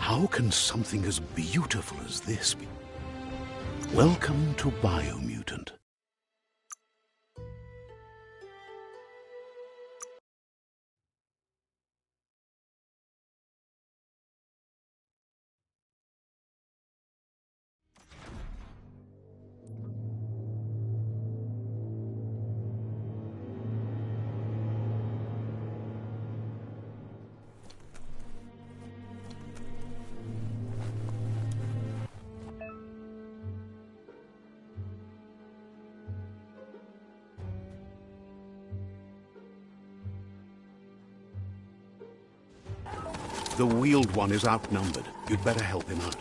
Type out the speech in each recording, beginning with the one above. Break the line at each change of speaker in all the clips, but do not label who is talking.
How can something as beautiful as this be? Welcome to Biomutant. The wheeled one is outnumbered. You'd better help him out.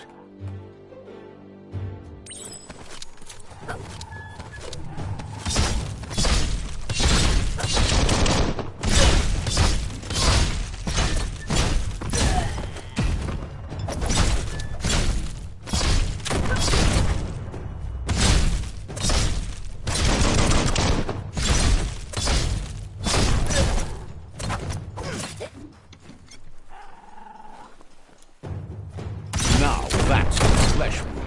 That's a flesh wound.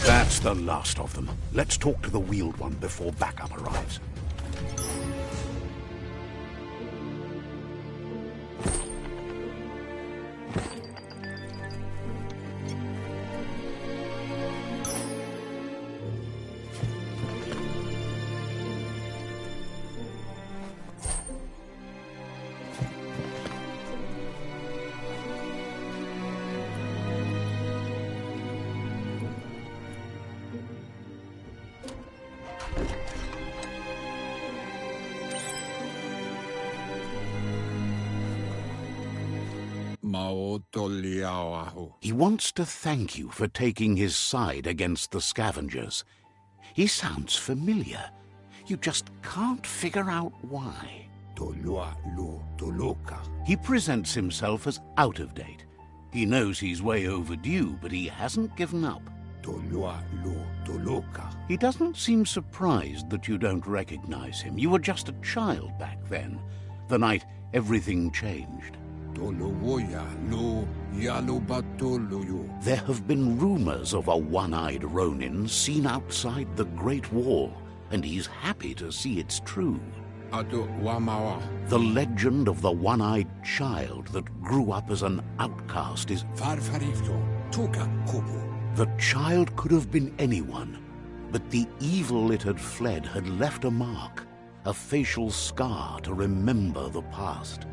That's the last of them. Let's talk to the wheeled one before backup arrives. He wants to thank you for taking his side against the scavengers. He sounds familiar. You just can't figure out why. He presents himself as out of date. He knows he's way overdue, but he hasn't given up. He doesn't seem surprised that you don't recognize him. You were just a child back then, the night everything changed. There have been rumors of a one-eyed Ronin seen outside the Great Wall, and he's happy to see it's true. The legend of the one-eyed child that grew up as an outcast is... The child could have been anyone, but the evil it had fled had left a mark, a facial scar to remember the past.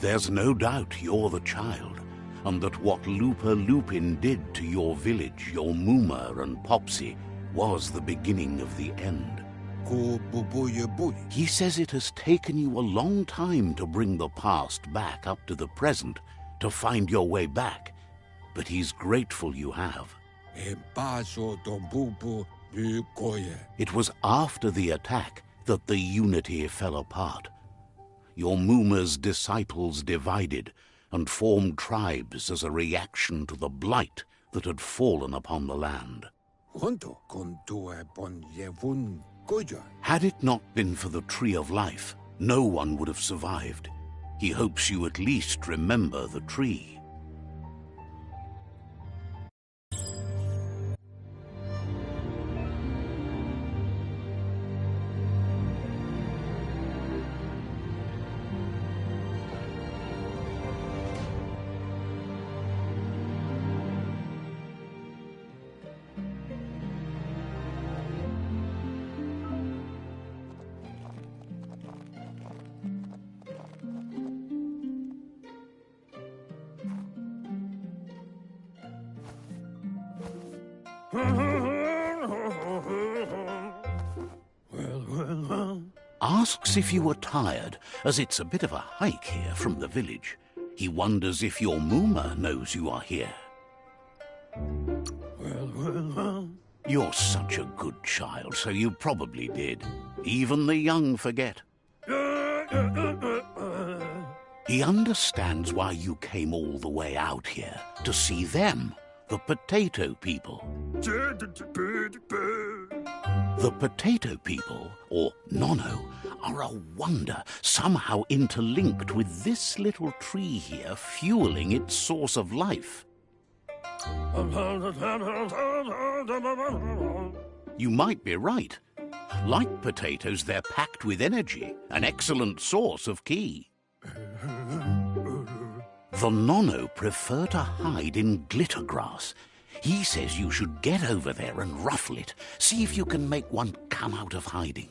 There's no doubt you're the child, and that what Lupa Lupin did to your village, your Muma and Popsy, was the beginning of the end. He says it has taken you a long time to bring the past back up to the present, to find your way back, but he's grateful you have. It was after the attack that the unity fell apart. Your Muma's disciples divided and formed tribes as a reaction to the blight that had fallen upon the land. Had it not been for the Tree of Life, no one would have survived. He hopes you at least remember the tree. Asks if you are tired, as it's a bit of a hike here from the village. He wonders if your Muma knows you are here. You're such a good child, so you probably did. Even the young forget. He understands why you came all the way out here, to see them, the potato people. The potato people, or Nono, are a wonder, somehow interlinked with this little tree here, fueling its source of life. You might be right. Like potatoes, they're packed with energy, an excellent source of ki. The Nono prefer to hide in glitter grass. He says you should get over there and ruffle it. See if you can make one come out of hiding.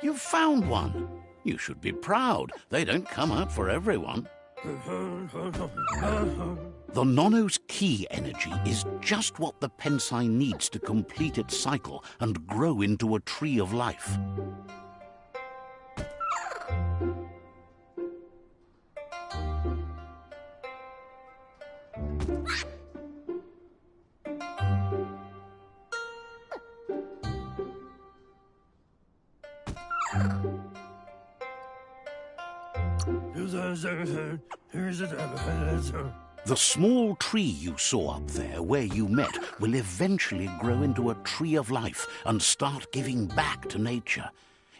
You've found one. You should be proud. They don't come out for everyone. The Nono's ki energy is just what the Pensai needs to complete its cycle and grow into a tree of life. The small tree you saw up there where you met will eventually grow into a tree of life and start giving back to nature.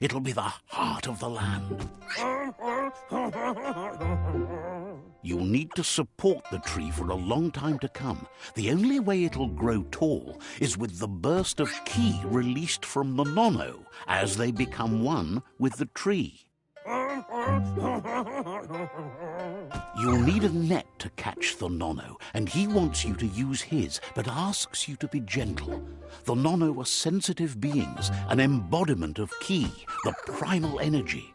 It'll be the heart of the land. You'll need to support the tree for a long time to come. The only way it'll grow tall is with the burst of ki released from the Nono as they become one with the tree. You'll need a net to catch the Nono, and he wants you to use his, but asks you to be gentle. The Nono are sensitive beings, an embodiment of ki, the primal energy.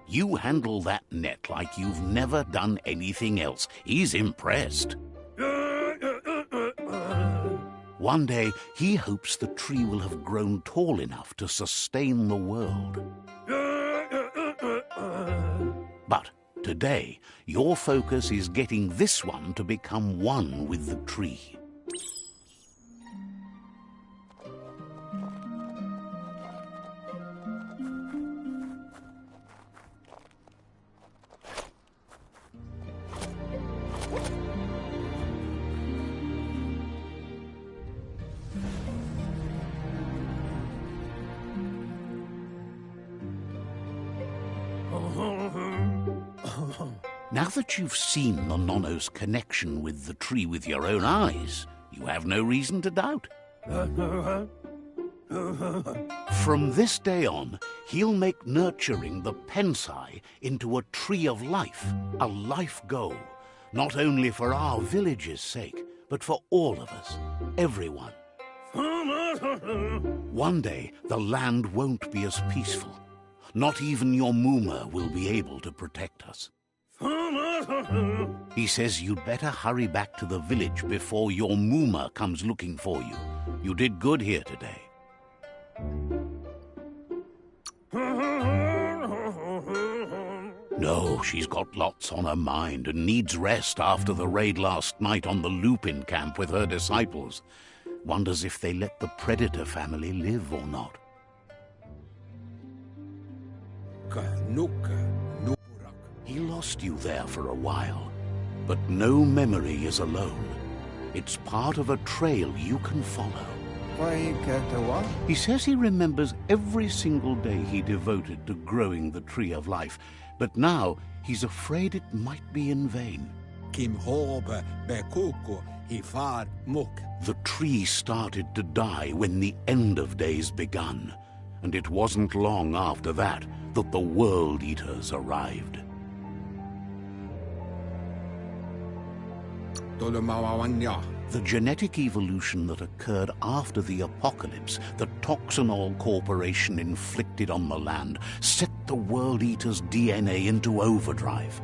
You handle that net like you've never done anything else. He's impressed. One day, he hopes the tree will have grown tall enough to sustain the world. But today, your focus is getting this one to become one with the tree. Now that you've seen the Nono's connection with the tree with your own eyes, you have no reason to doubt. From this day on, he'll make nurturing the Pensai into a tree of life, a life goal, not only for our village's sake, but for all of us, everyone. One day, the land won't be as peaceful. Not even your Muma will be able to protect us. He says you'd better hurry back to the village before your Muma comes looking for you. You did good here today. No, she's got lots on her mind and needs rest after the raid last night on the Lupin camp with her disciples. Wonders if they let the Predator family live or not. He lost you there for a while, but no memory is alone. It's part of a trail you can follow. He says he remembers every single day he devoted to growing the Tree of Life, but now he's afraid it might be in vain. The tree started to die when the end of days begun, and it wasn't long after that that the World Eaters arrived. The genetic evolution that occurred after the apocalypse that Toxanol Corporation inflicted on the land set the World Eater's DNA into overdrive.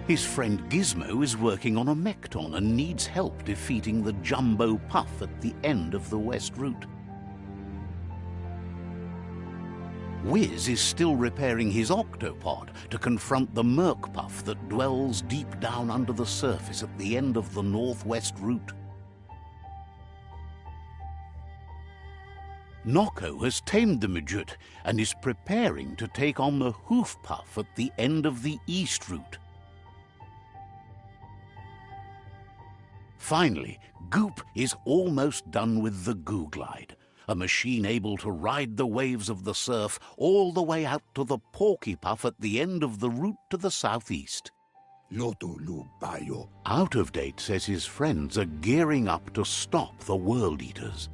His friend Gizmo is working on a Mekton and needs help defeating the Jumbo Puff at the end of the West Route. Wiz is still repairing his octopod to confront the Merc Puff that dwells deep down under the surface at the end of the Northwest Route. Nocco has tamed the Midget and is preparing to take on the Hoof Puff at the end of the East Route. Finally, Goop is almost done with the Googlide, a machine able to ride the waves of the surf all the way out to the Porky Puff at the end of the route to the southeast. Out of Date says his friends are gearing up to stop the World Eaters.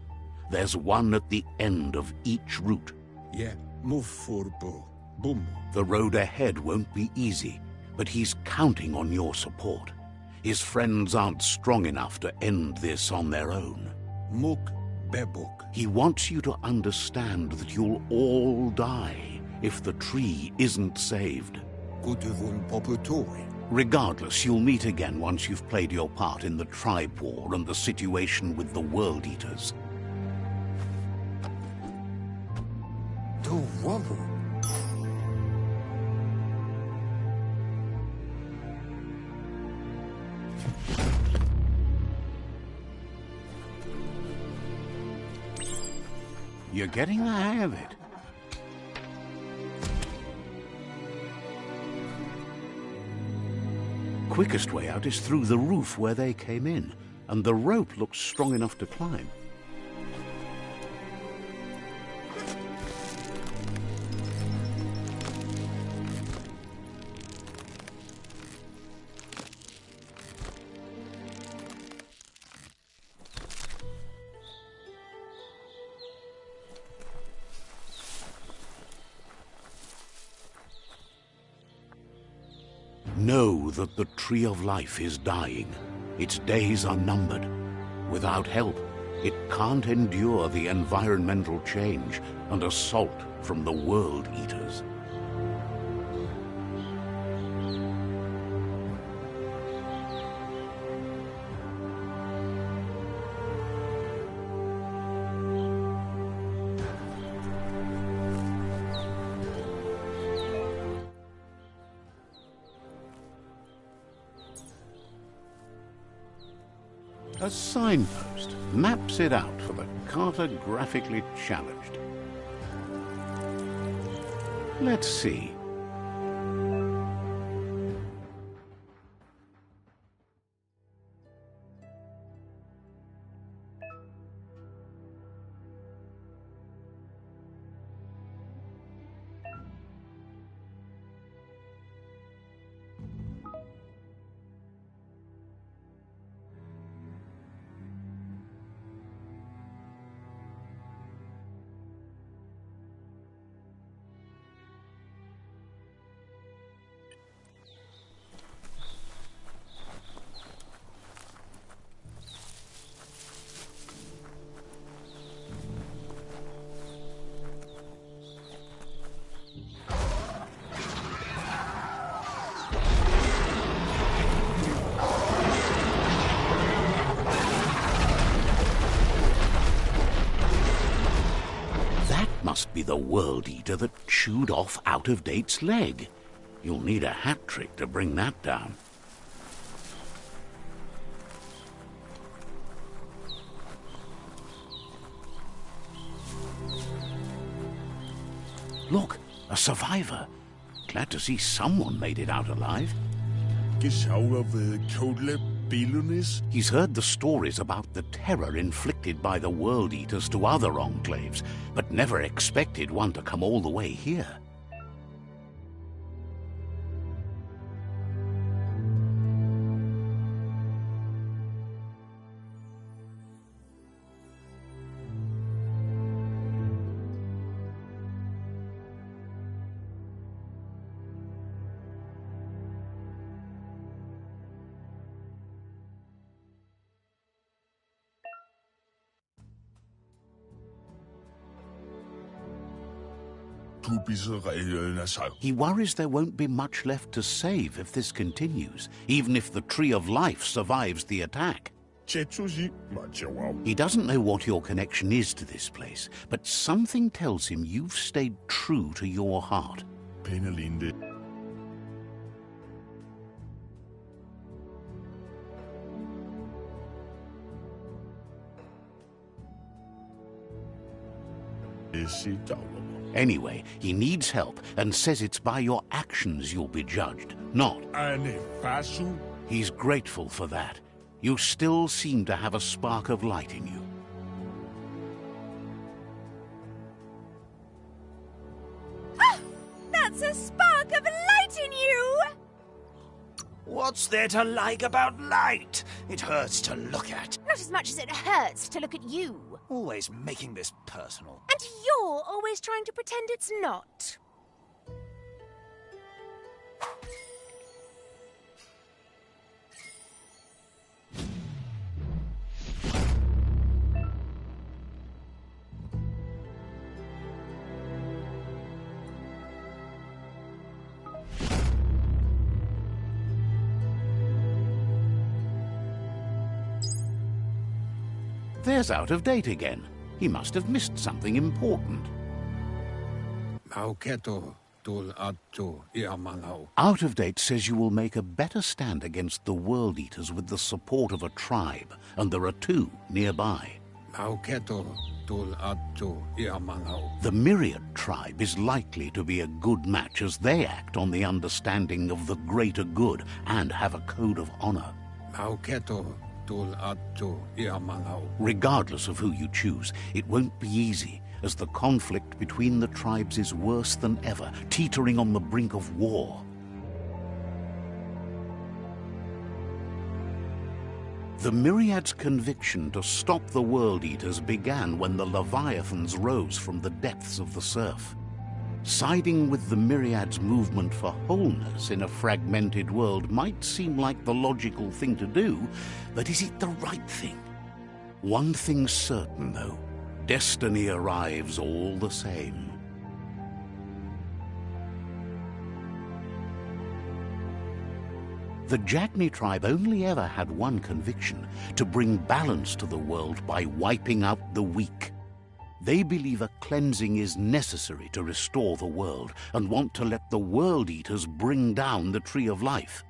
There's one at the end of each route. The road ahead won't be easy, but he's counting on your support. His friends aren't strong enough to end this on their own. He wants you to understand that you'll all die if the tree isn't saved. Regardless, you'll meet again once you've played your part in the tribe war and the situation with the World Eaters. You're getting the hang of it. Quickest way out is through the roof where they came in, and the rope looks strong enough to climb. Know that the Tree of Life is dying. Its days are numbered. Without help, it can't endure the environmental change and assault from the World Eaters. A signpost maps it out for the cartographically challenged. Let's see. Must be the World Eater that chewed off Out of Date's leg. You'll need a hat trick to bring that down. Look, a survivor. Glad to see someone made it out alive. He's heard the stories about the terror inflicted by the World Eaters to other enclaves, but never expected one to come all the way here. He worries there won't be much left to save if this continues, even if the Tree of Life survives the attack. He doesn't know what your connection is to this place, but something tells him you've stayed true to your heart. Anyway, he needs help and says it's by your actions you'll be judged, not. He's grateful for that. You still seem to have a spark of light in you.
Ah! That's a spark of light in you!
What's there to like about light? It hurts to look at.
Not as much as it hurts to look at you.
Always making this personal.
And you're always trying to pretend it's not.
There's Out of Date again. He must have missed something important. Out of Date says you will make a better stand against the World Eaters with the support of a tribe, and there are two nearby. The Myriad tribe is likely to be a good match as they act on the understanding of the greater good and have a code of honor. Regardless of who you choose, it won't be easy, as the conflict between the tribes is worse than ever, teetering on the brink of war. The Myriad's conviction to stop the World Eaters began when the Leviathans rose from the depths of the surf. Siding with the Myriad's movement for wholeness in a fragmented world might seem like the logical thing to do, but is it the right thing? One thing's certain, though. Destiny arrives all the same. The Jagni tribe only ever had one conviction: to bring balance to the world by wiping out the weak. They believe a cleansing is necessary to restore the world and want to let the World Eaters bring down the Tree of Life.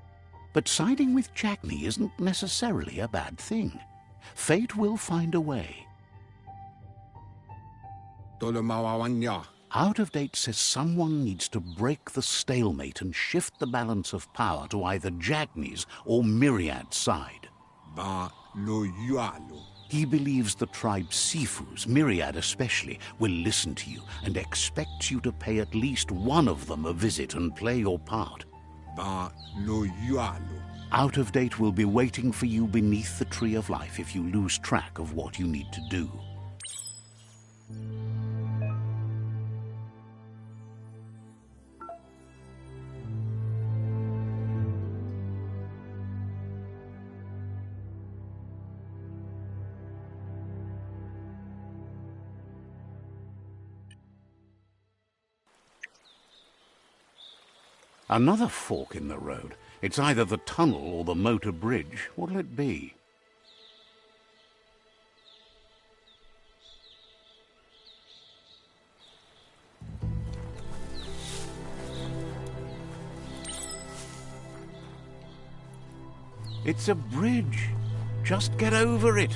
But siding with Jagni isn't necessarily a bad thing. Fate will find a way. Out of Date says someone needs to break the stalemate and shift the balance of power to either Jagni's or Myriad's side. He believes the tribe Sifus, Myriad especially, will listen to you and expects you to pay at least one of them a visit and play your part. Out of Date will be waiting for you beneath the Tree of Life if you lose track of what you need to do. Another fork in the road. It's either the tunnel or the motor bridge. What'll it be? It's a bridge. Just get over it.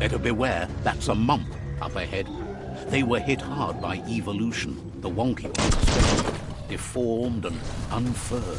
Better beware, that's a mump up ahead. They were hit hard by evolution, the wonky ones especially, deformed and unfurred.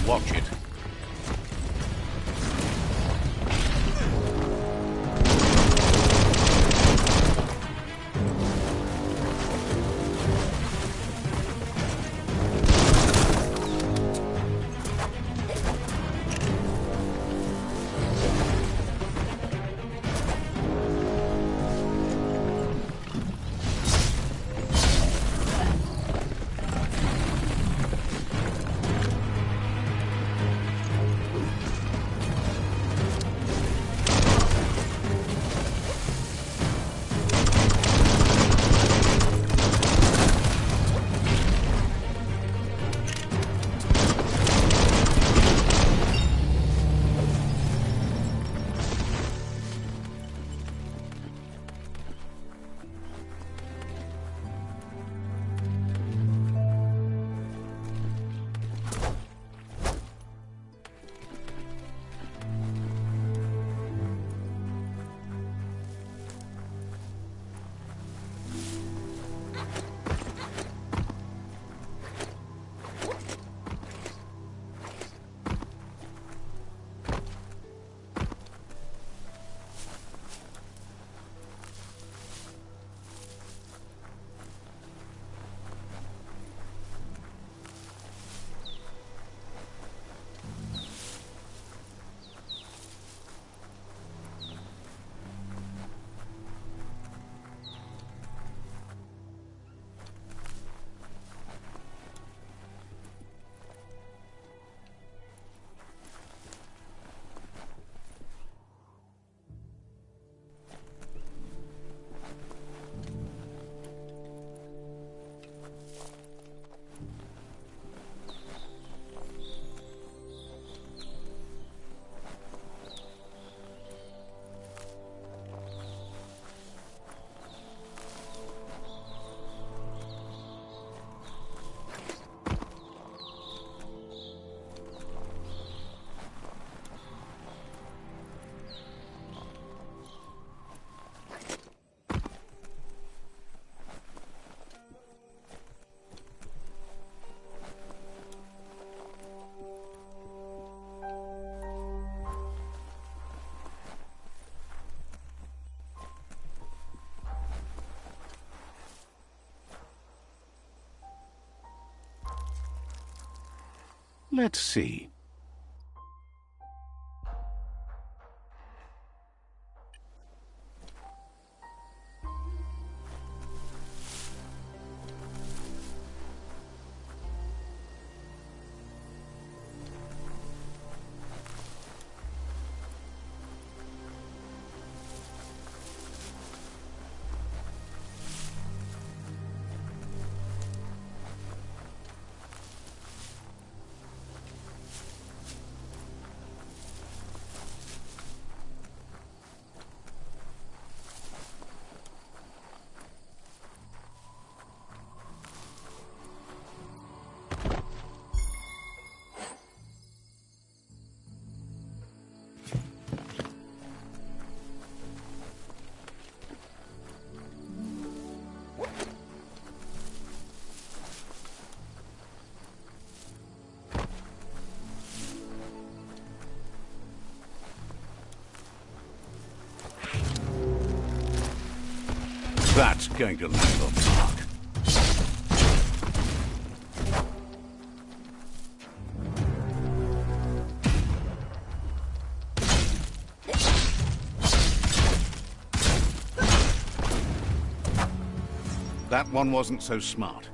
Watch it. Let's see. That's going to leave a mark. That one wasn't so smart.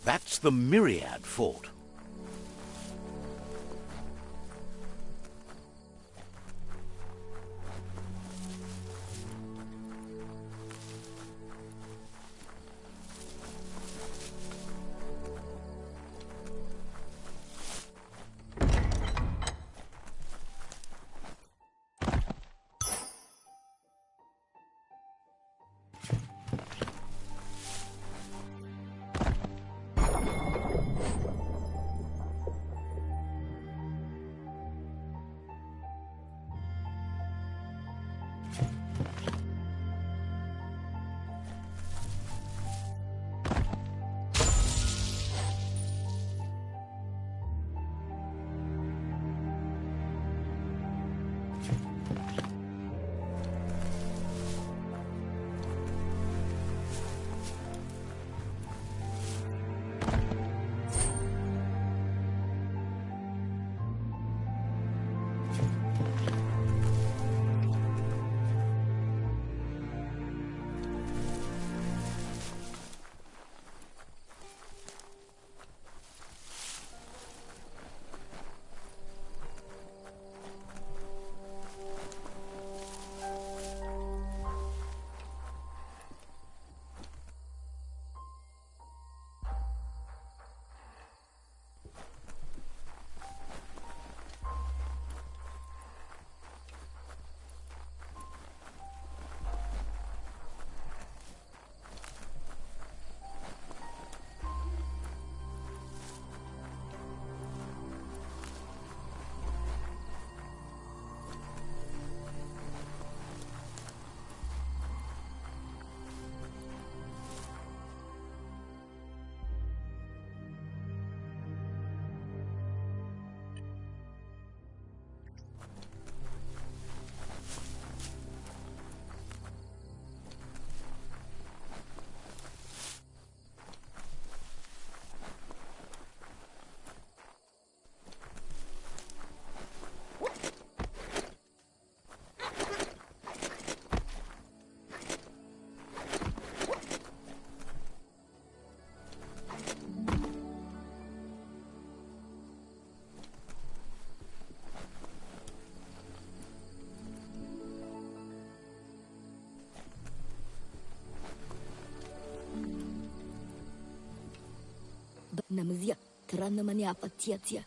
That's the Myriad Fort.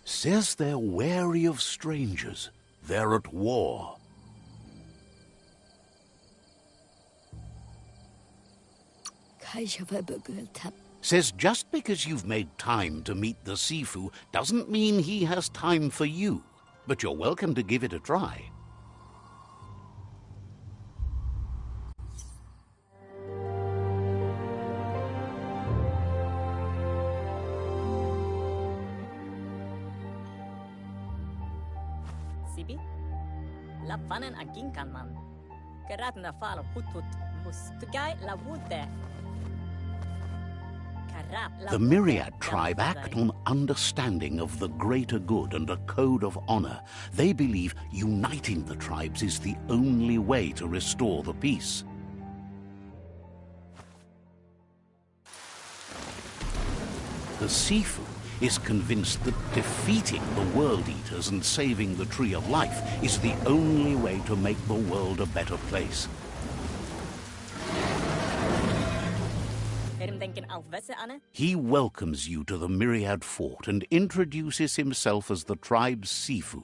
Says they're wary of strangers. They're at war. Says just because you've made time to meet the Sifu doesn't mean he has time for you. But you're welcome to give it a try.
Sibi? La fanen aginkan man. Karatna falo hutut mustugai la wute.
The Myriad tribe act on understanding of the greater good and a code of honor. They believe uniting the tribes is the only way to restore the peace. The Sifu is convinced that defeating the World Eaters and saving the Tree of Life is the only way to make the world a better place. He welcomes you to the Myriad Fort and introduces himself as the tribe's Sifu.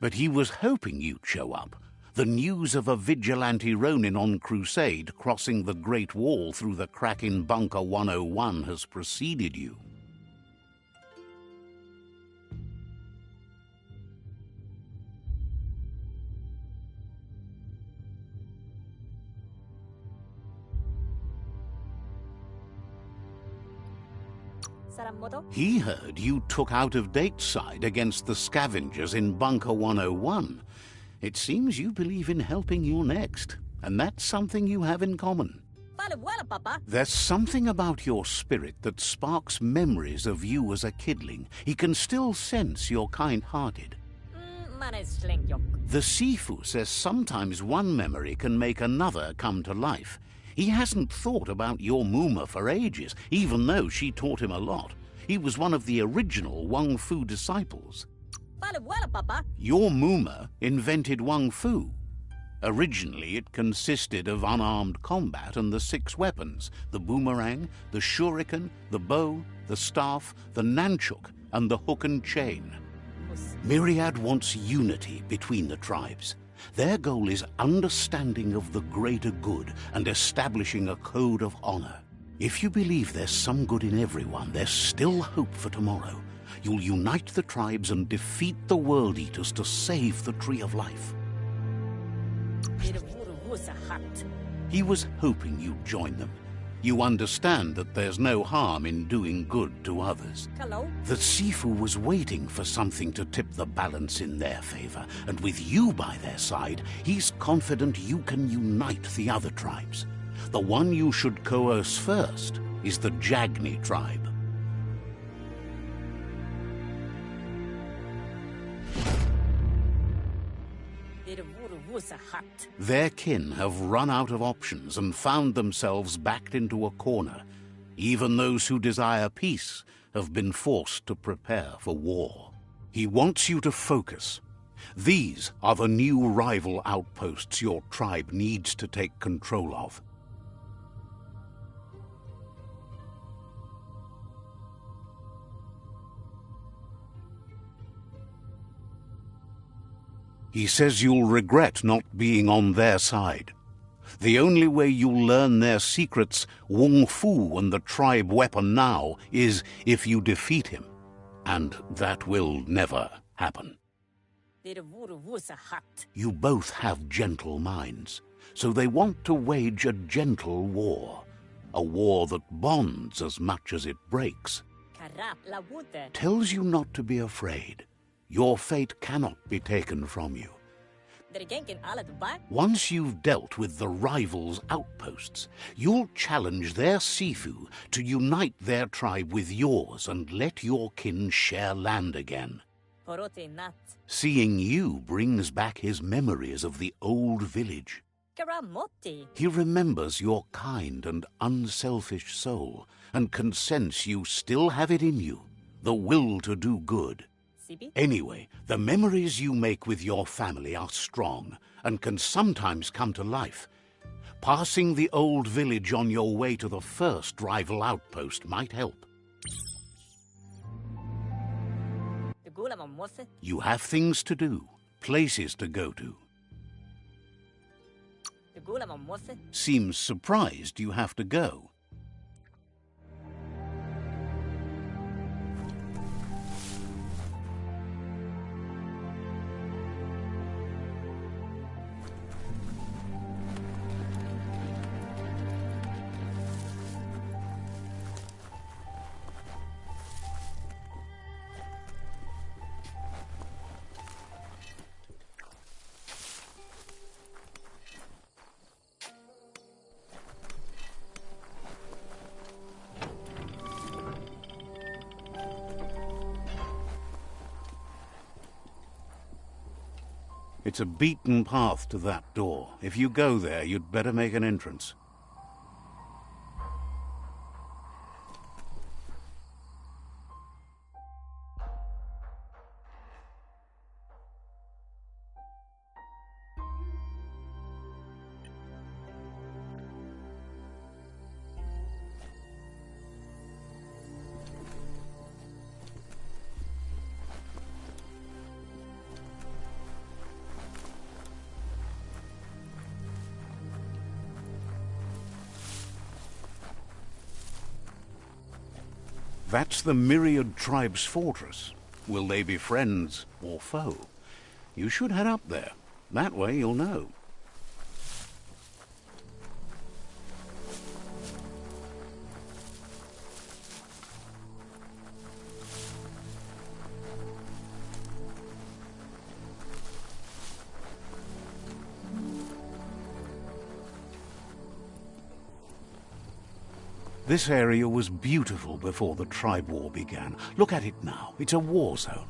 But he was hoping you'd show up. The news of a vigilante Ronin on crusade crossing the Great Wall through the crack in Bunker 101 has preceded you. He heard you took out-of-date side against the scavengers in Bunker 101. It seems you believe in helping your next, and that's something you have in common. There's something about your spirit that sparks memories of you as a kidling. He can still sense you're kind-hearted. The Sifu says sometimes one memory can make another come to life. He hasn't thought about your Mooma for ages, even though she taught him a lot. He was one of the original Wung Fu disciples.
Fale well, Papa.
Your Mooma invented Wung Fu. Originally, it consisted of unarmed combat and the 6 weapons: the boomerang, the shuriken, the bow, the staff, the nunchuk, and the hook and chain. Myriad wants unity between the tribes. Their goal is understanding of the greater good and establishing a code of honor. If you believe there's some good in everyone, there's still hope for tomorrow. You'll unite the tribes and defeat the World Eaters to save the Tree of Life. He was hoping you'd join them. You understand that there's no harm in doing good to others.
Hello?
The Sifu was waiting for something to tip the balance in their favor, and with you by their side, he's confident you can unite the other tribes. The one you should coerce first is the Jagni tribe. Their kin have run out of options and found themselves backed into a corner. Even those who desire peace have been forced to prepare for war. He wants you to focus. These are the new rival outposts your tribe needs to take control of. He says you'll regret not being on their side. The only way you'll learn their secrets, Wung Fu and the tribe weapon now, is if you defeat him. And that will never happen. You both have gentle minds, so they want to wage a gentle war. A war that bonds as much as it breaks. Tells you not to be afraid. Your fate cannot be taken from you. Once you've dealt with the rivals' outposts, you'll challenge their Sifu to unite their tribe with yours and let your kin share land again. Seeing you brings back his memories of the old village. He remembers your kind and unselfish soul and can sense you still have it in you, the will to do good. Anyway, the memories you make with your family are strong and can sometimes come to life. Passing the old village on your way to the first rival outpost might help. You have things to do, places to go to. Seems surprised you have to go. It's a beaten path to that door. If you go there, you'd better make an entrance. That's the Myriad Tribe's fortress. Will they be friends or foe? You should head up there. That way you'll know. This area was beautiful before the tribe war began. Look at it now. It's a war zone.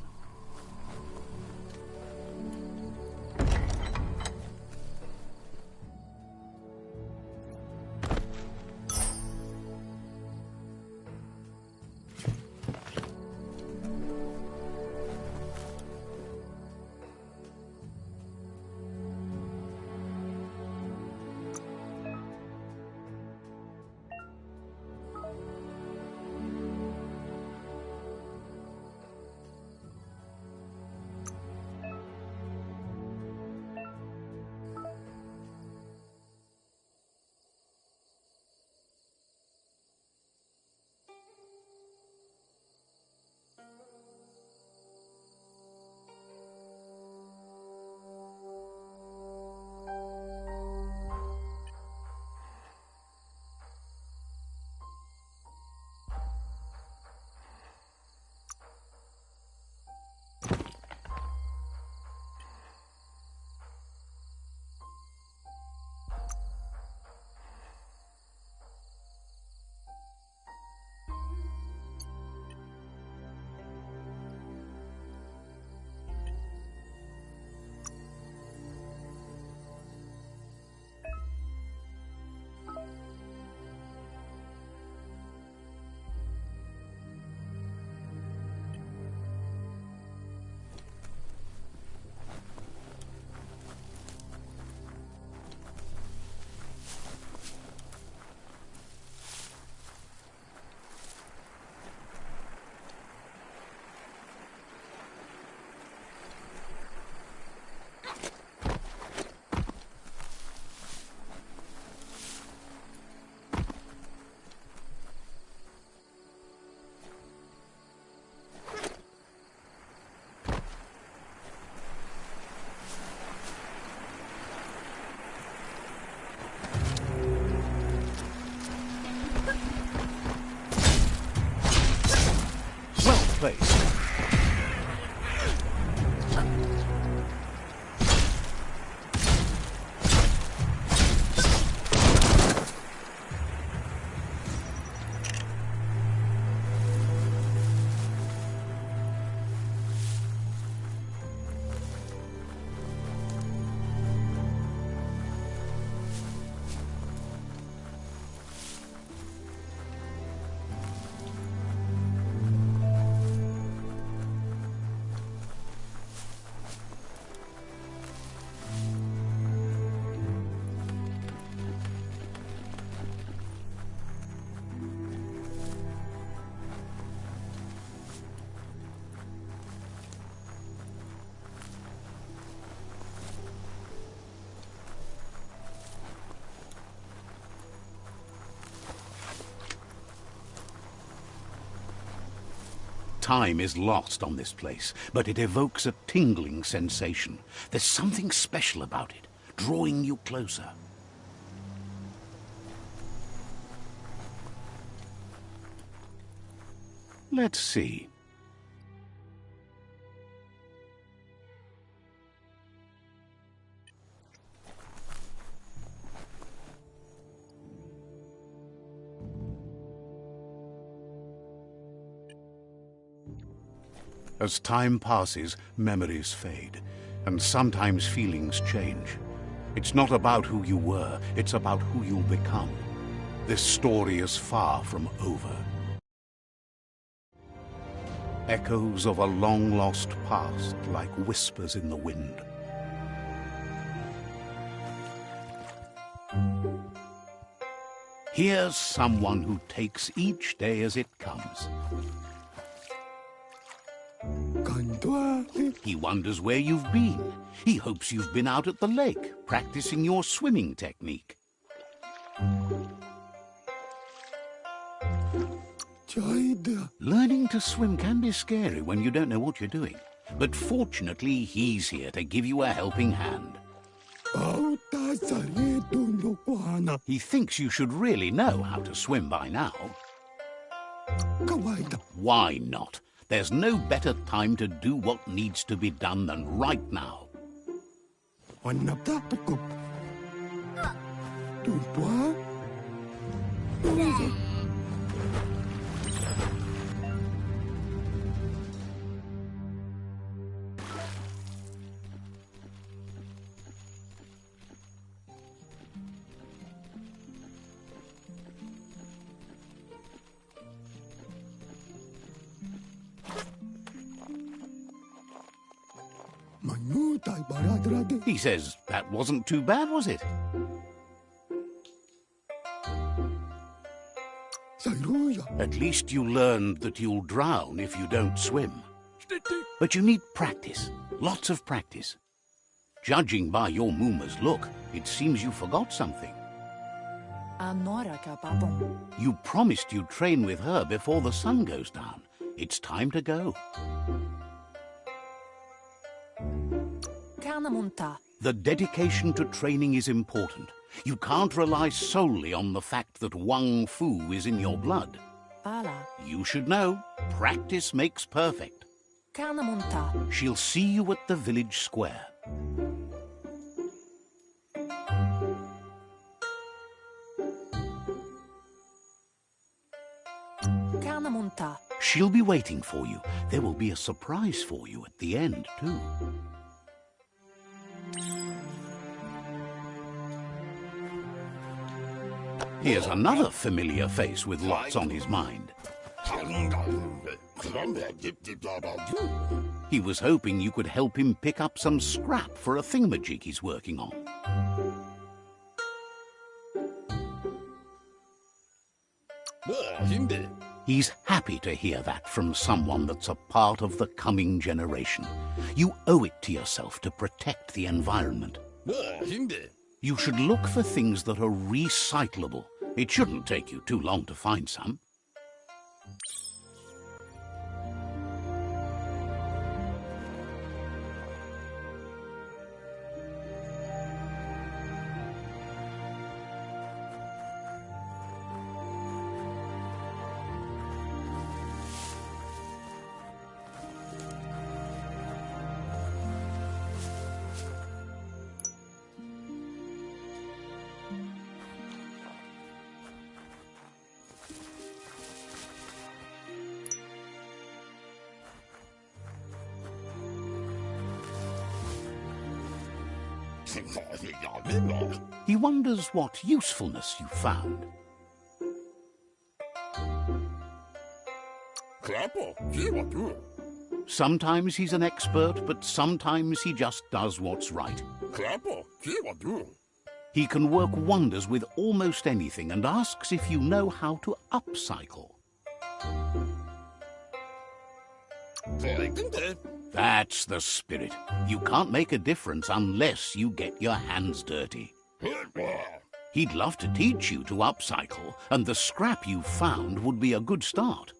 face. Time is lost on this place, but it evokes a tingling sensation. There's something special about it, drawing you closer. Let's see. As time passes, memories fade, and sometimes feelings change. It's not about who you were, it's about who you'll become. This story is far from over. Echoes of a long-lost past, like whispers in the wind. Here's someone who takes each day as it comes. He wonders where you've been. He hopes you've been out at the lake, practicing your swimming technique. Learning to swim can be scary when you don't know what you're doing. But fortunately, he's here to give you a helping hand. He thinks you should really know how to swim by now. Why not? There's no better time to do what needs to be done than right now. He says that wasn't too bad, was it? At least you learned that you'll drown if you don't swim. But you need practice, lots of practice. Judging by your Mooma's look, it seems you forgot something. You promised you'd train with her before the sun goes down. It's time to go. The dedication to training is important. You can't rely solely on the fact that Wang Fu is in your blood. You should know, practice makes perfect. She'll see you at the village square. She'll be waiting for you. There will be a surprise for you at the end, too. Here's another familiar face with lots on his mind. He was hoping you could help him pick up some scrap for a thingamajig he's working on. He's happy to hear that from someone that's a part of the coming generation. You owe it to yourself to protect the environment. You should look for things that are recyclable. It shouldn't take you too long to find some. He wonders what usefulness you found. Sometimes he's an expert, but sometimes he just does what's right. He can work wonders with almost anything and asks if you know how to upcycle. That's the spirit. You can't make a difference unless you get your hands dirty. He'd love to teach you to upcycle, and the scrap you found would be a good start.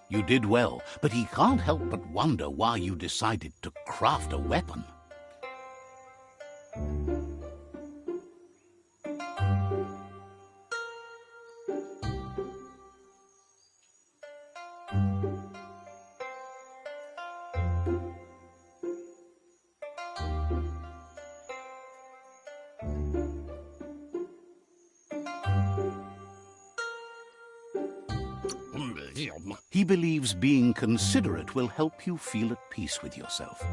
You did well, but he can't help but wonder why you decided to craft a weapon. He believes being considerate will help you feel at peace with yourself.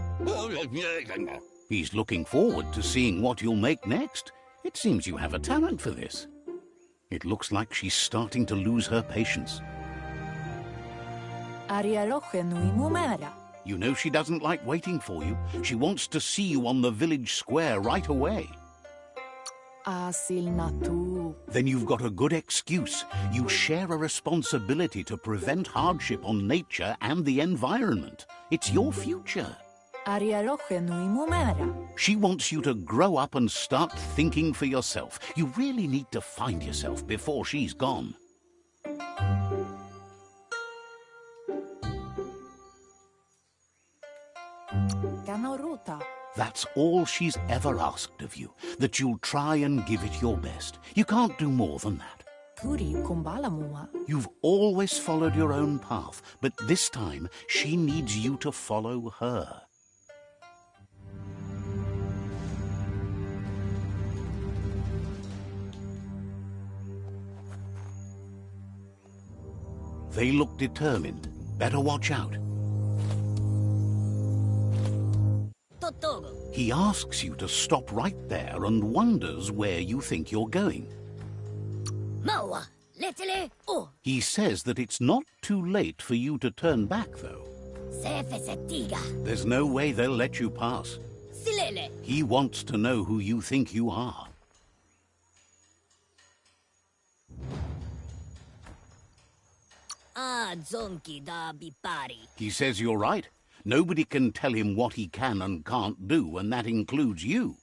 He's looking forward to seeing what you'll make next. It seems you have a talent for this. It looks like she's starting to lose her patience. You know she doesn't like waiting for you. She wants to see you on the village square right away. Then you've got a good excuse. You share a responsibility to prevent hardship on nature and the environment. It's your future. She wants you to grow up and start thinking for yourself. You really need to find yourself before she's gone. That's all she's ever asked of you, that you'll try and give it your best. You can't do more than that. You've always followed your own path, but this time she needs you to follow her. They look determined. Better watch out.
Totogo.
He asks you to stop right there and wonders where you think you're going.
Maua. Letele. Oh.
He says that it's not too late for you to turn back, though.
Sefesetiga.
There's no way they'll let you pass.
Silele.
He wants to know who you think you are.
Ah, zonki da bipari.
He says you're right. Nobody can tell him what he can and can't do, and that includes you.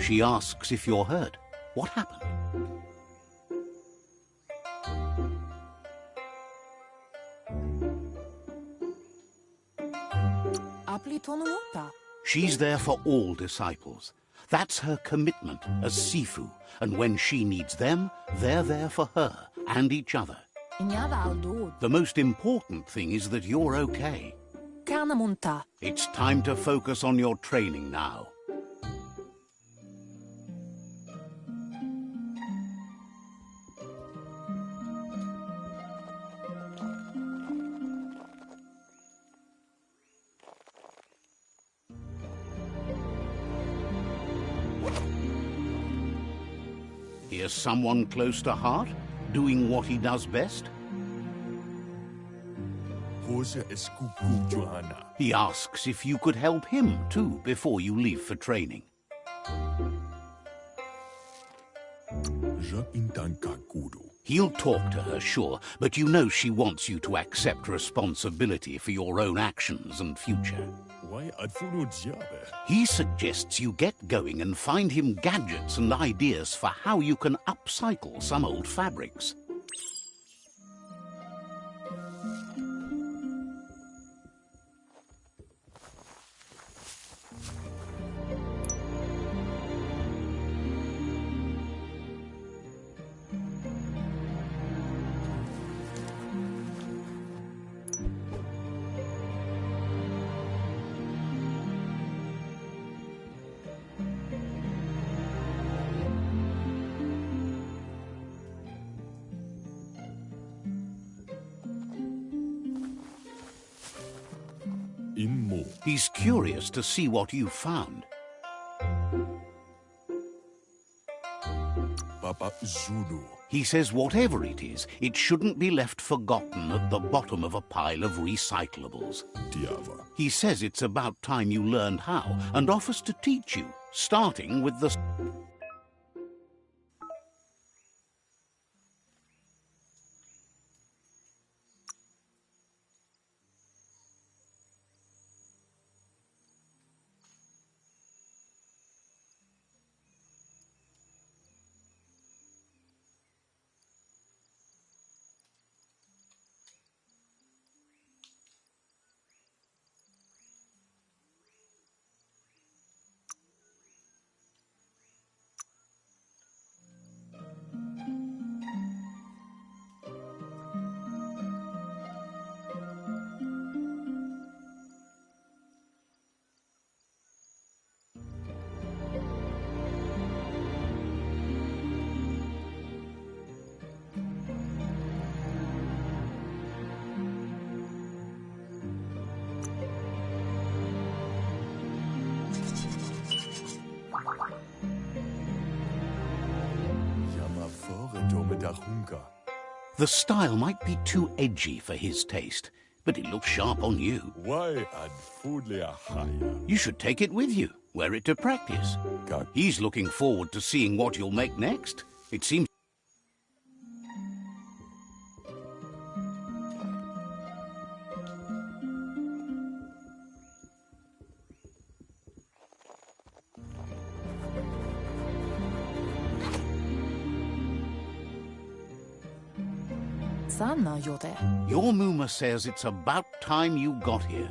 She asks if you're hurt. What happened? She's there for all disciples. That's her commitment as Sifu, and when she needs them, they're there for her and each other. The most important thing is that you're okay. It's time to focus on your training now. Here's someone close to heart, doing what he does best. He asks if you could help him too before you leave for training. He'll talk to her, sure, but you know she wants you to accept responsibility for your own actions and future. He suggests you get going and find him gadgets and ideas for how you can upcycle some old fabrics. He's curious to see what you found. He says whatever it is, it shouldn't be left forgotten at the bottom of a pile of recyclables. He says it's about time you learned how and offers to teach you, starting with the... The style might be too edgy for his taste, but it looks sharp on you. You should take it with you, wear it to practice. He's looking forward to seeing what you'll make next. It seems...
Sana, Yote.
Your Mooma says it's about time you got here.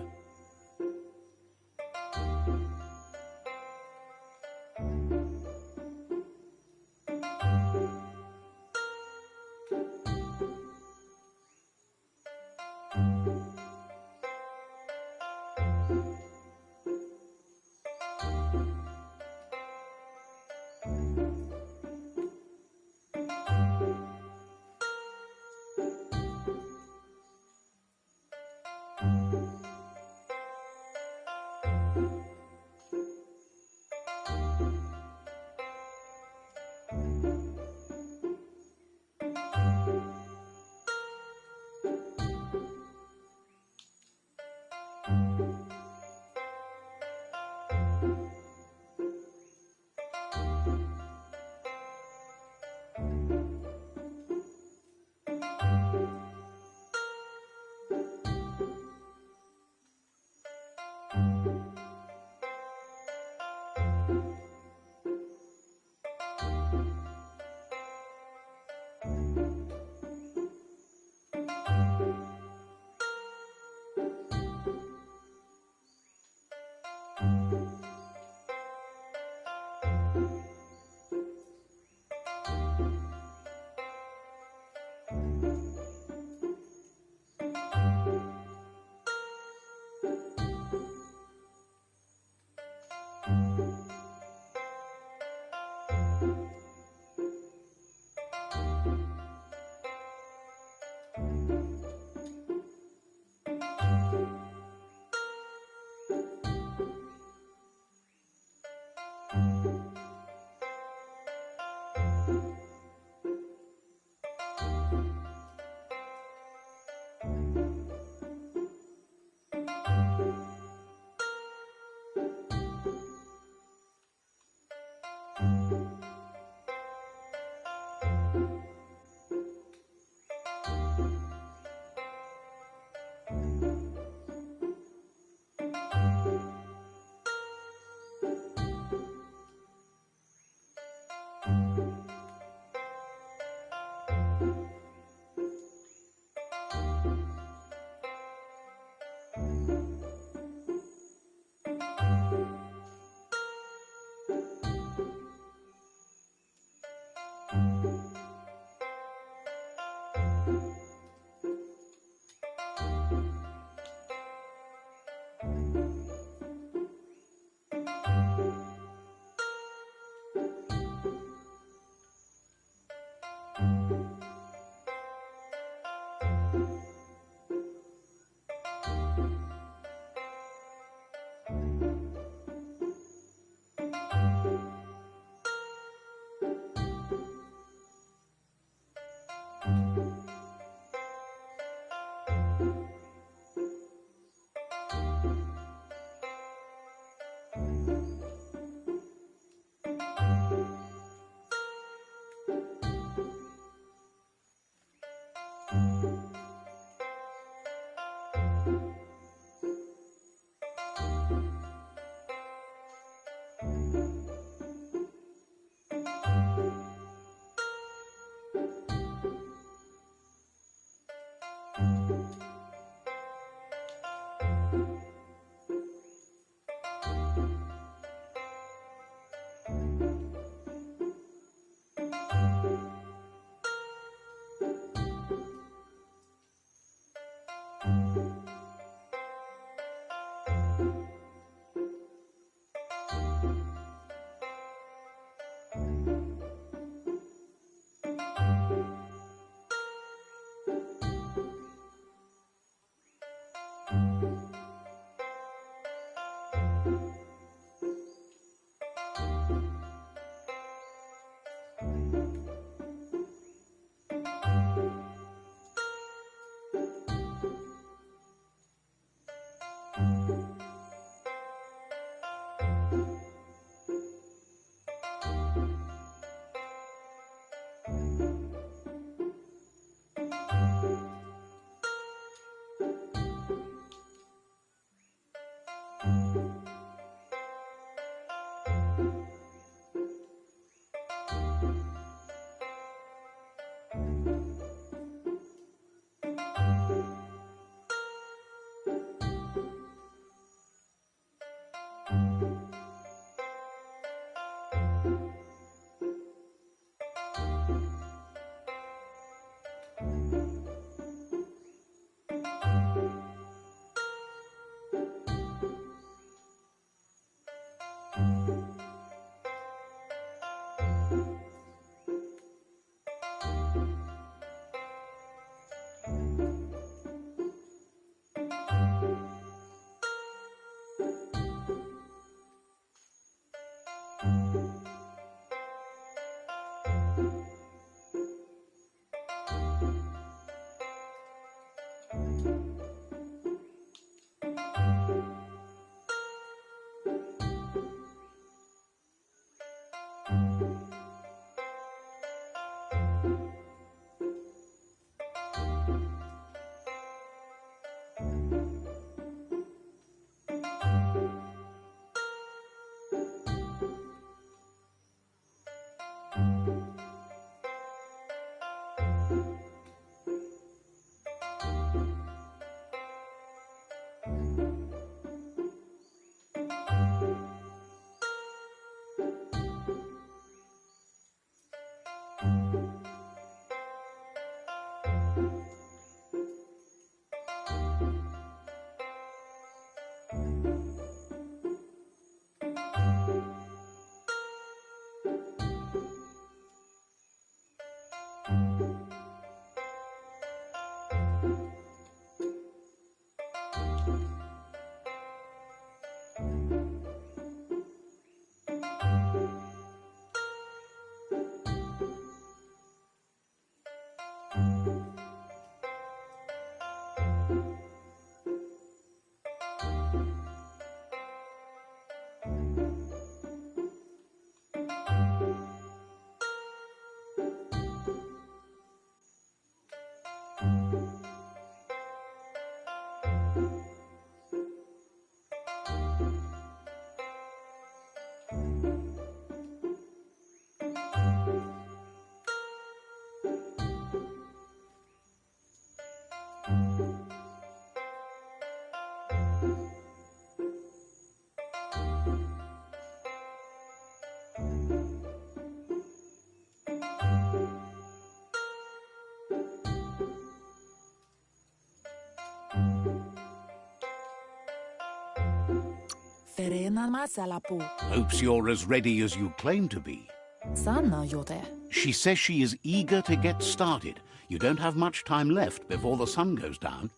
Hopes you're as ready as you claim to be. She says she is eager to get started. You don't have much time left before the sun goes down.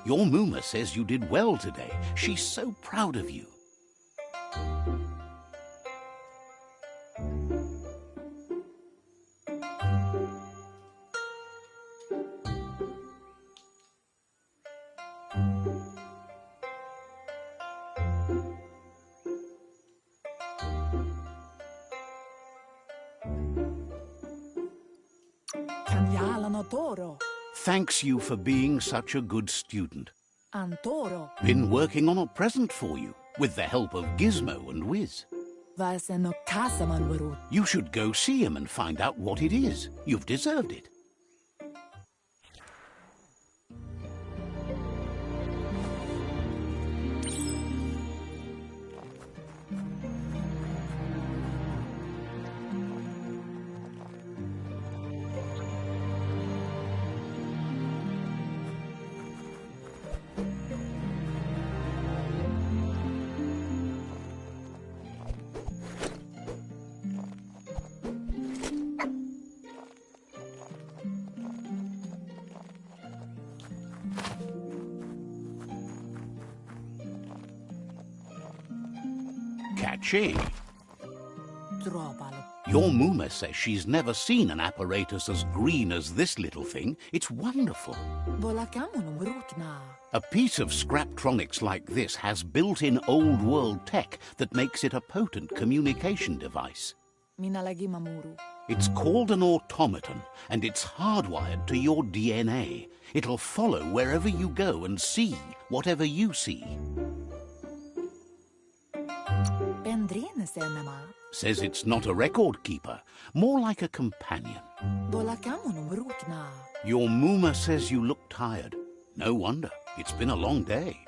Your Muma says you did well today. She's so proud of you. Thanks you for being such a good student. Been working on a present for you, with the help of Gizmo and Wiz. You should go see him and find out what it is. You've deserved it. Catchy. Your Muma says she's never seen an apparatus as green as this little thing. It's wonderful. A piece of Scraptronics like this has built-in old-world tech that makes it a potent communication device. It's called an automaton, and it's hardwired to your DNA. It'll follow wherever you go and see whatever you see. Says it's not a record keeper, more like a companion. Your Muma says you look tired. No wonder, it's been a long day.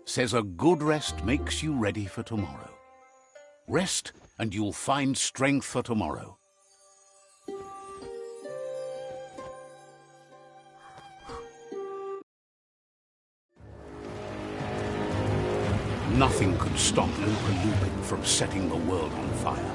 Says a good rest makes you ready for tomorrow. Rest, and you'll find strength for tomorrow. Nothing could stop Lupin from setting the world on fire.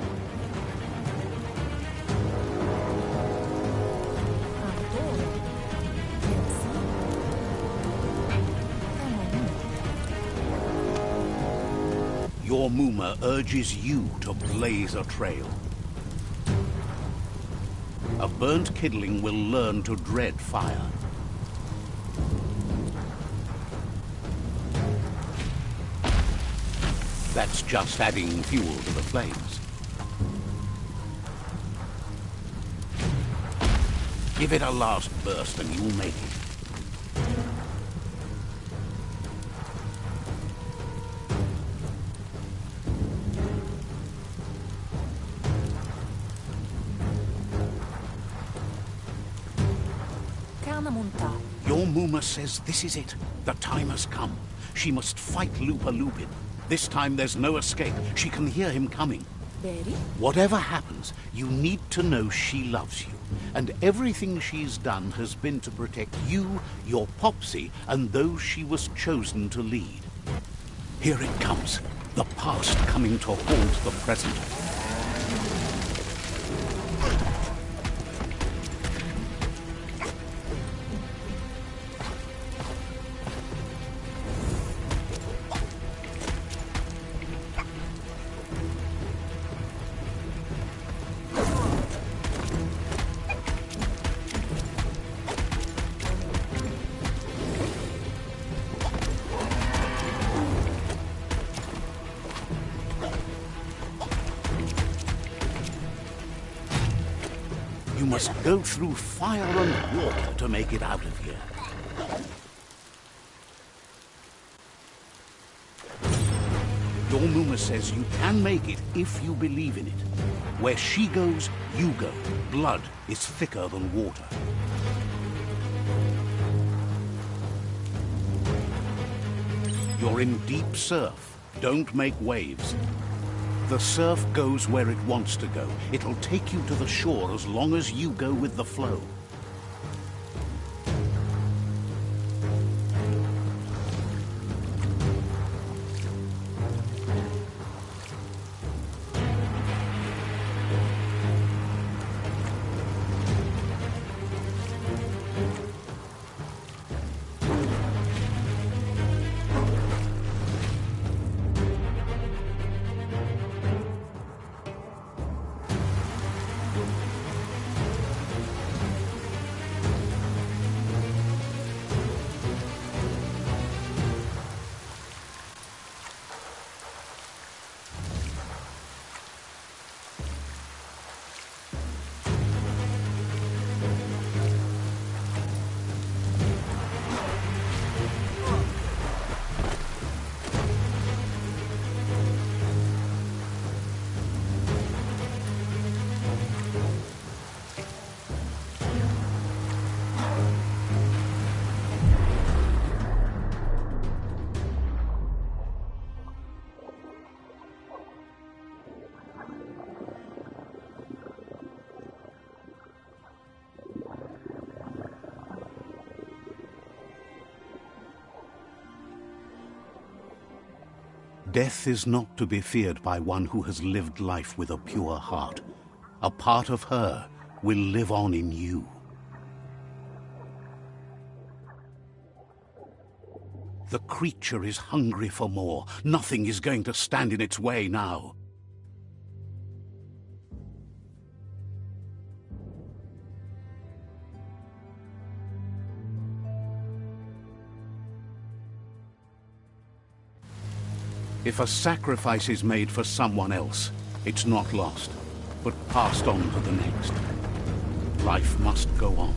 Your Muma urges you to blaze a trail. A burnt kidling will learn to dread fire. That's just adding fuel to the flames. Give it a last burst and you'll make it. Your Muma says this is it. The time has come. She must fight Lupin. This time there's no escape. She can hear him coming. Whatever happens, you need to know she loves you. And everything she's done has been to protect you, your Popsy, and those she was chosen to lead. Here it comes, the past coming to haunt the present. You must go through fire and water to make it out of here. Your Muma says you can make it if you believe in it. Where she goes, you go. Blood is thicker than water. You're in deep surf. Don't make waves. The surf goes where it wants to go. It'll take you to the shore as long as you go with the flow. Death is not to be feared by one who has lived life with a pure heart. A part of her will live on in you. The creature is hungry for more. Nothing is going to stand in its way now. If a sacrifice is made for someone else, it's not lost, but passed on to the next. Life must go on.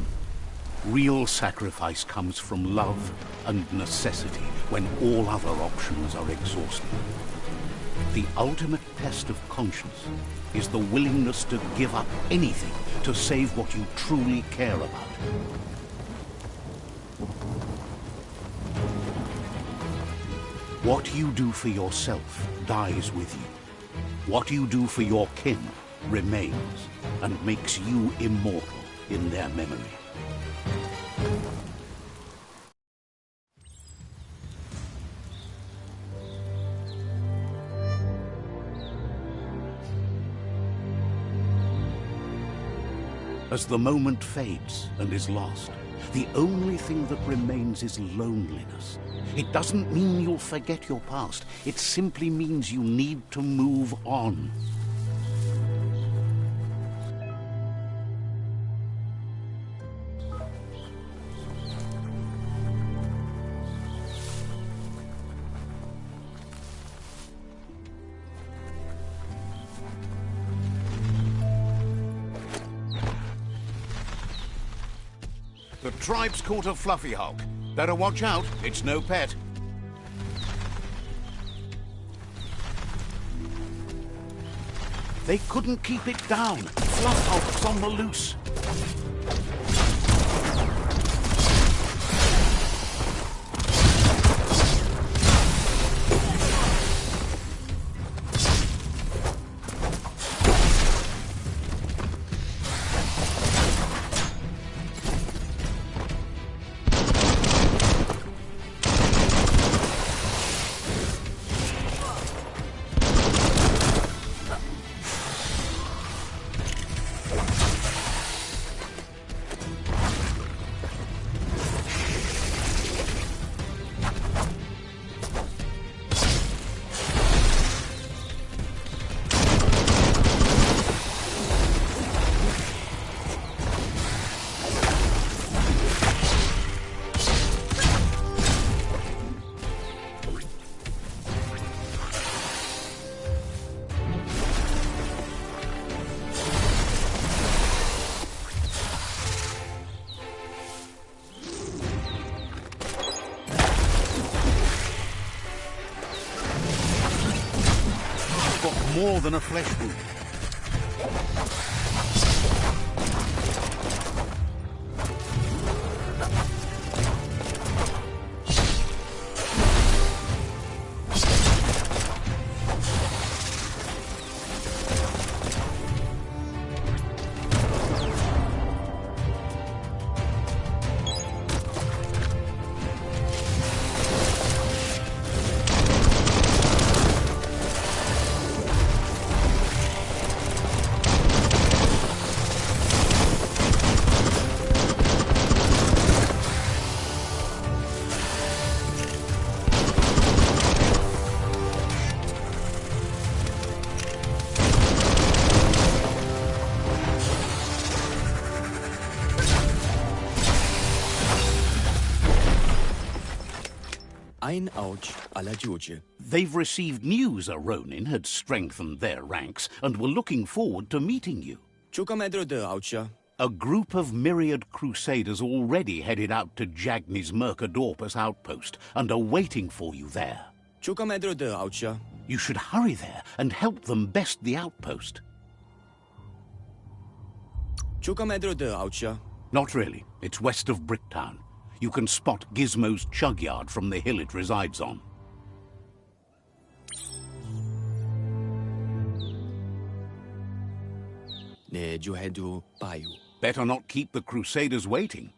Real sacrifice comes from love and necessity when all other options are exhausted. The ultimate test of conscience is the willingness to give up anything to save what you truly care about. What you do for yourself dies with you. What you do for your kin remains and makes you immortal in their memory. As the moment fades and is lost, the only thing that remains is loneliness. It doesn't mean you'll forget your past. It simply means you need to move on. The tribe's caught a fluffy hulk. Better watch out, it's no pet. They couldn't keep it down. Fluff hulk's on the loose. more than a flesh wound.
Ein Autsch alla George.
They've received news a Ronin had strengthened their ranks and were looking forward to meeting you.
Chukamedro de Aucha.
A group of myriad crusaders already headed out to Jagni's Mercadorpus outpost and are waiting for you there.
Chukamedro de Aucha.
You should hurry there and help them best the outpost.
Chukamedro de Aucha.
Not really. It's west of Bricktown. You can spot Gizmo's chug yard from the hill it resides on.
Ne Johedu Bayu.
Better not keep the crusaders waiting.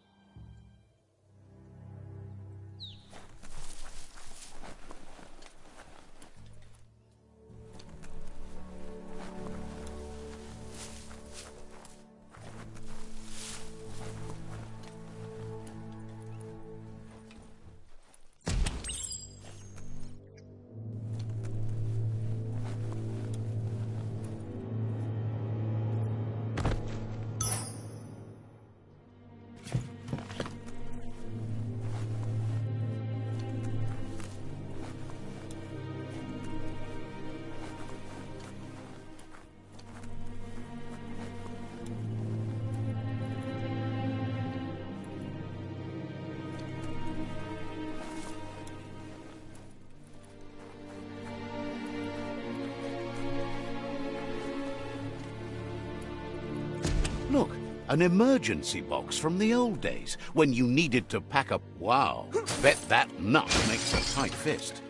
Look, an emergency box from the old days, when you needed to pack up. Wow, bet that nut makes a tight fist.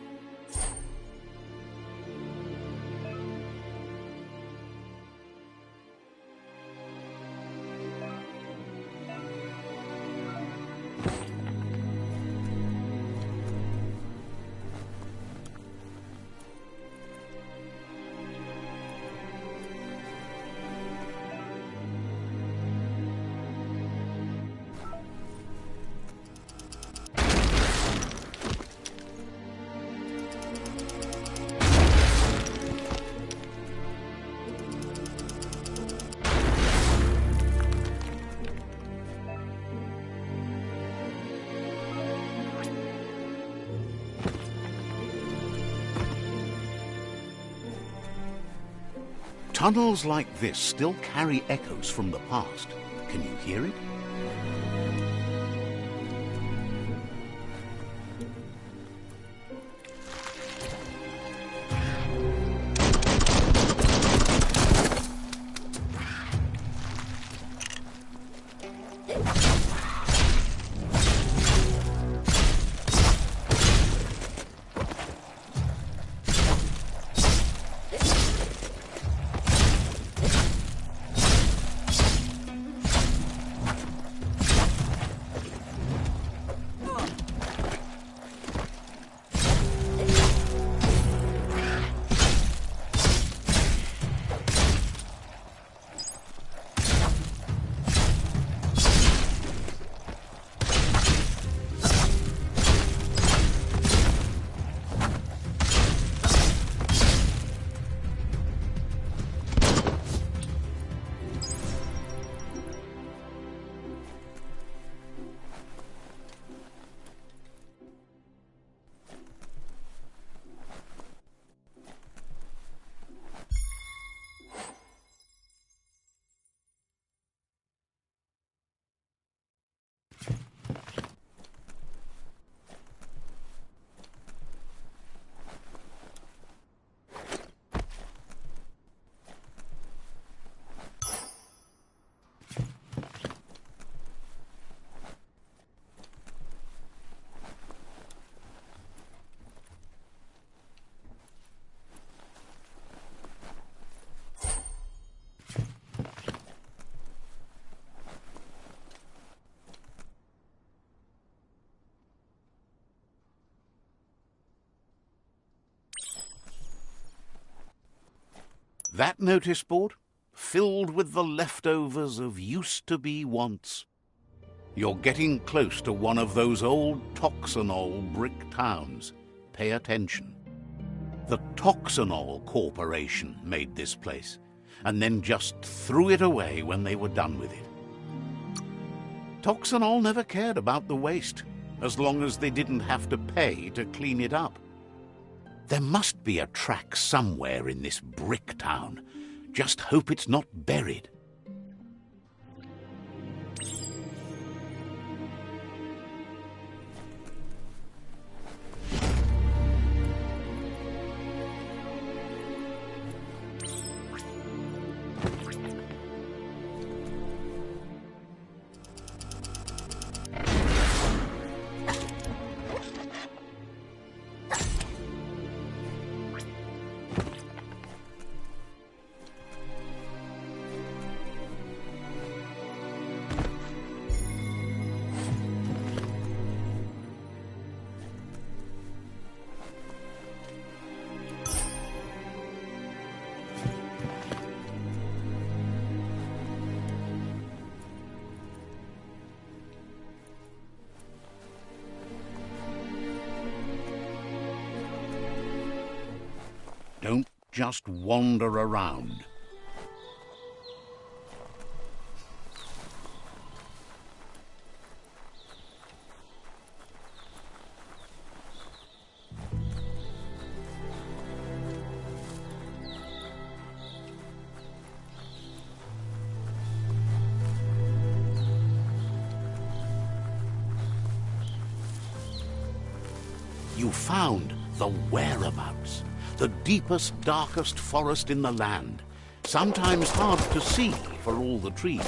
Tunnels like this still carry echoes from the past. Can you hear it? That notice board, filled with the leftovers of used-to-be wants. You're getting close to one of those old Toxanol brick towns. Pay attention. The Toxanol Corporation made this place, and then just threw it away when they were done with it. Toxanol never cared about the waste, as long as they didn't have to pay to clean it up. There must be a track somewhere in this brick town. Just hope it's not buried. Don't just wander around. You found the whereabouts. The deepest, darkest forest in the land, sometimes hard to see for all the trees.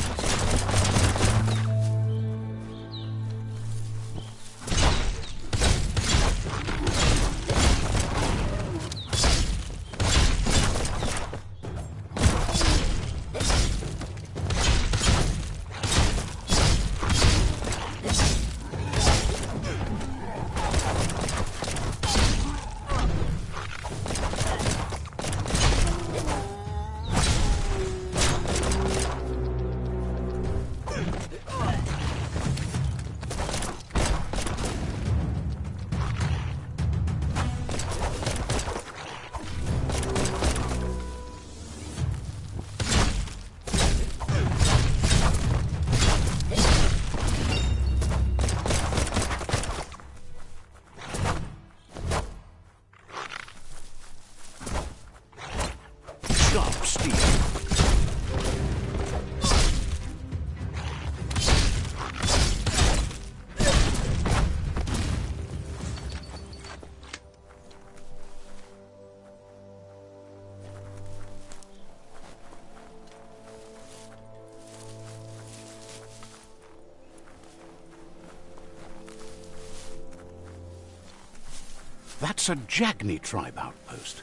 That's a Jagni tribe outpost.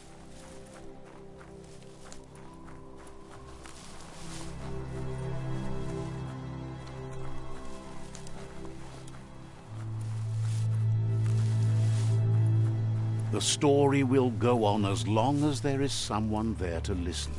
The story will go on as long as there is someone there to listen.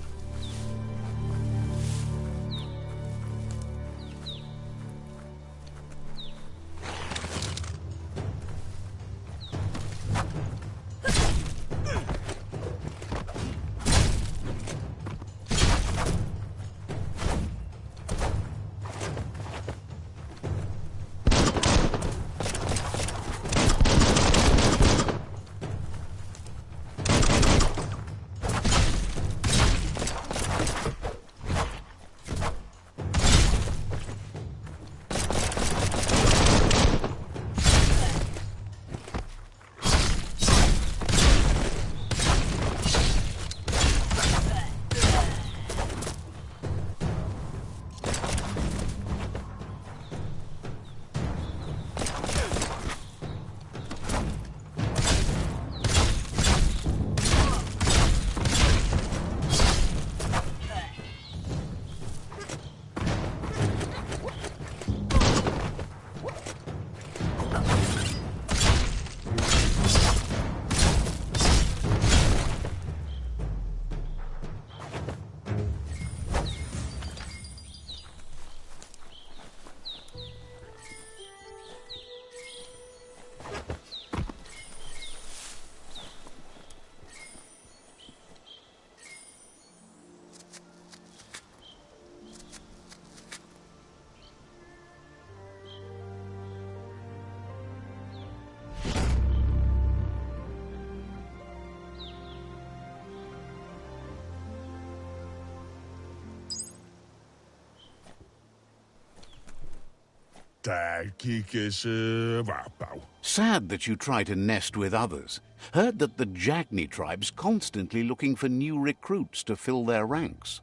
Sad that you try to nest with others. Heard that the Jagni tribe's constantly looking for new recruits to fill their ranks.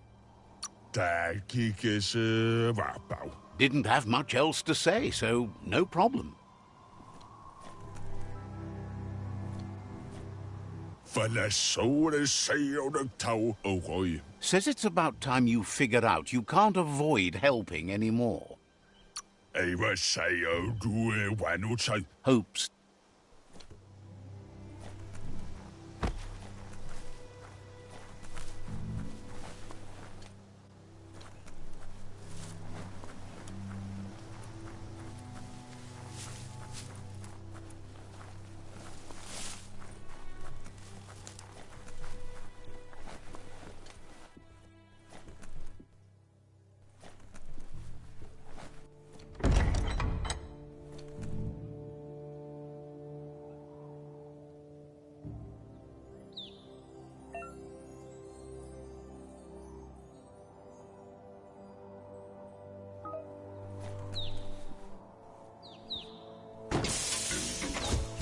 Didn't have much else to say, so no problem. Says it's about time you figured out you can't avoid helping anymore. Hopes.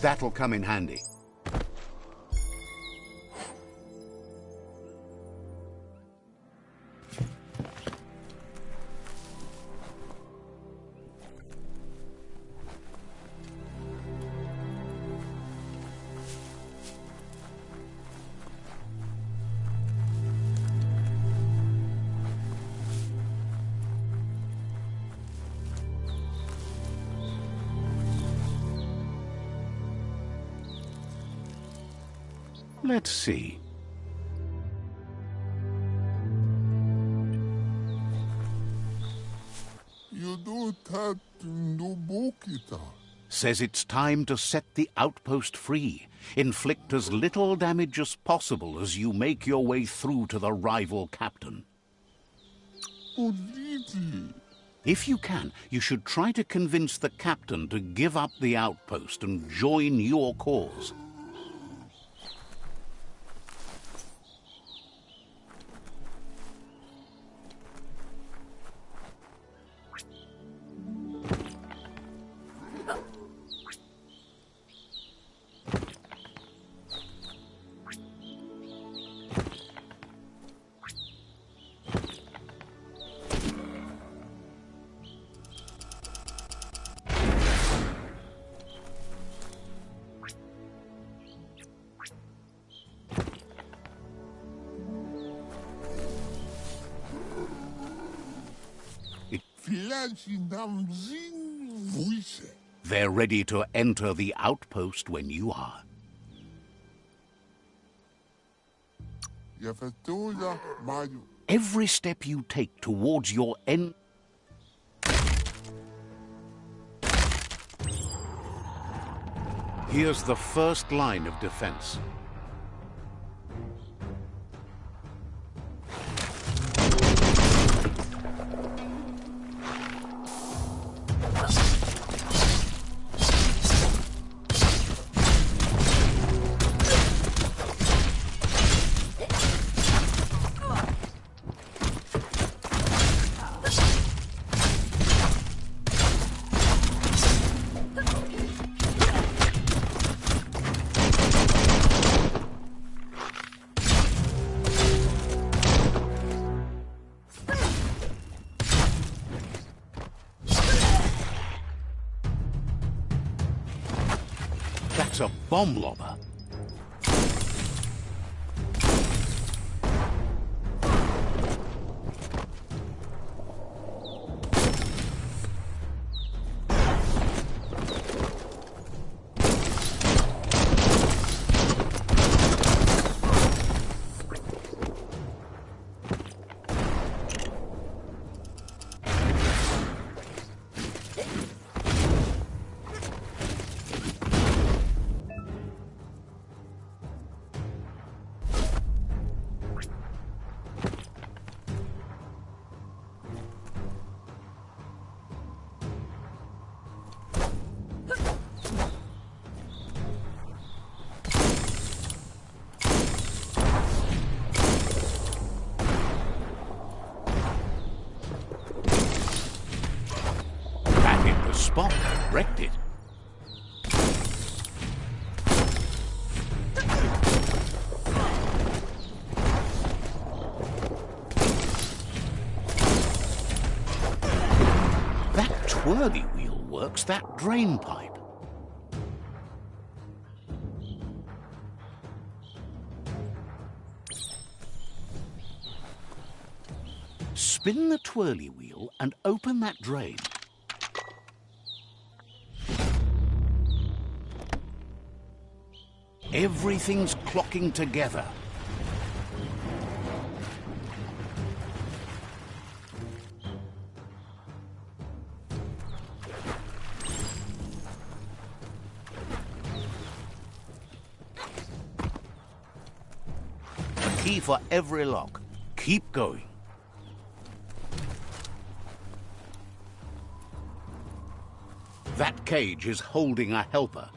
That'll come in handy. Let's see. Says it's time to set the outpost free. Inflict as little damage as possible as you make your way through to the rival captain. If you can, you should try to convince the captain to give up the outpost and join your cause. They're ready to enter the outpost when you are. Every step you take towards your end... Here's the first line of defense. That's a bomb lobber. spot that wrecked it. That twirly wheel works that drain pipe. Spin the twirly wheel and open that drain. Everything's clocking together. A key for every lock. Keep going. That cage is holding a helper.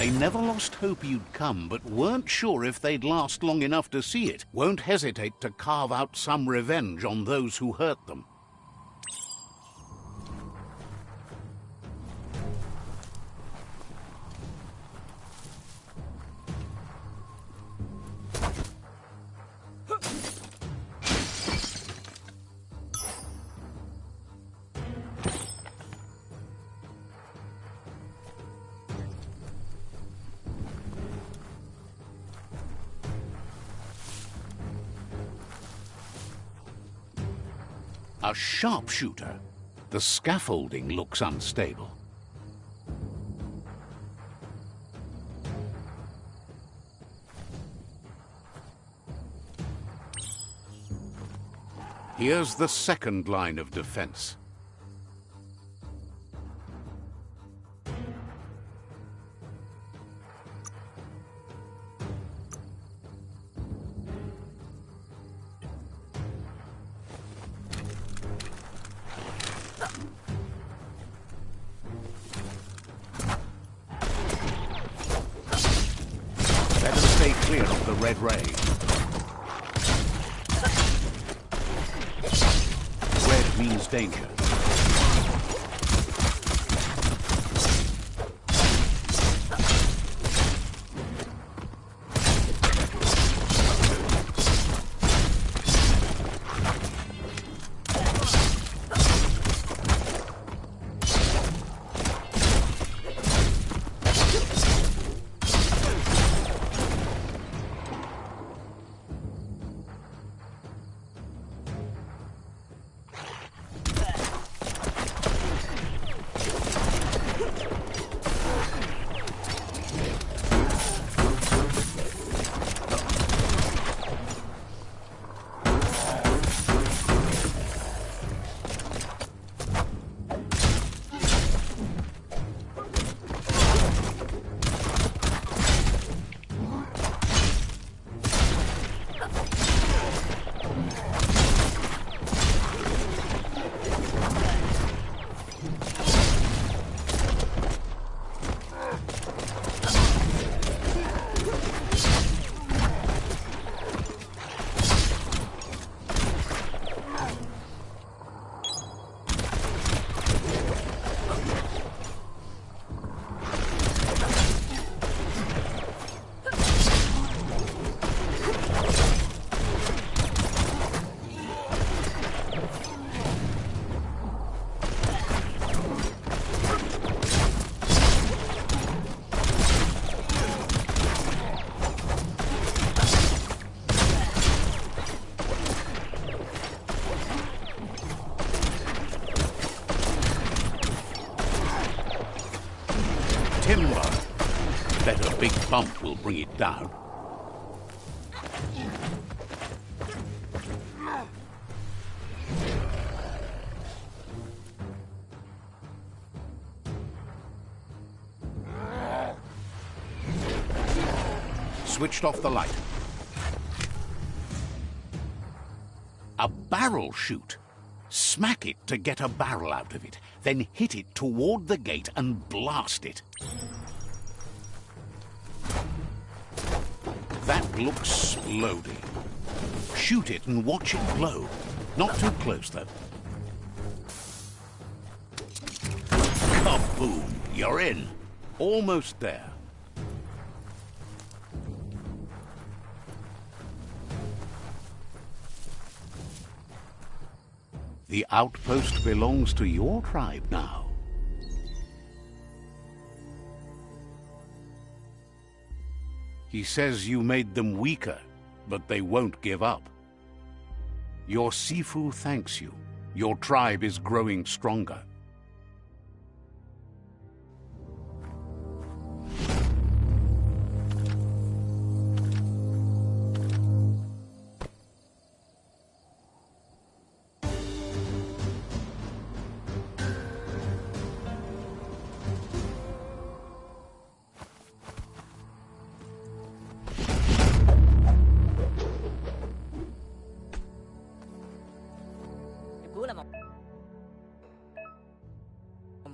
They never lost hope you'd come, but weren't sure if they'd last long enough to see it. Won't hesitate to carve out some revenge on those who hurt them. A sharpshooter. The scaffolding looks unstable. Here's the second line of defense. Better stay clear of the red ray. Red means danger. Timber. Bet a big bump will bring it down. Switched off the light. A barrel shoot. Smack it to get a barrel out of it, then hit it toward the gate and blast it. That looks splody. Shoot it and watch it glow. Not too close, though. Kaboom! You're in. Almost there. The outpost belongs to your tribe now. He says you made them weaker, but they won't give up. Your Sifu thanks you. Your tribe is growing stronger.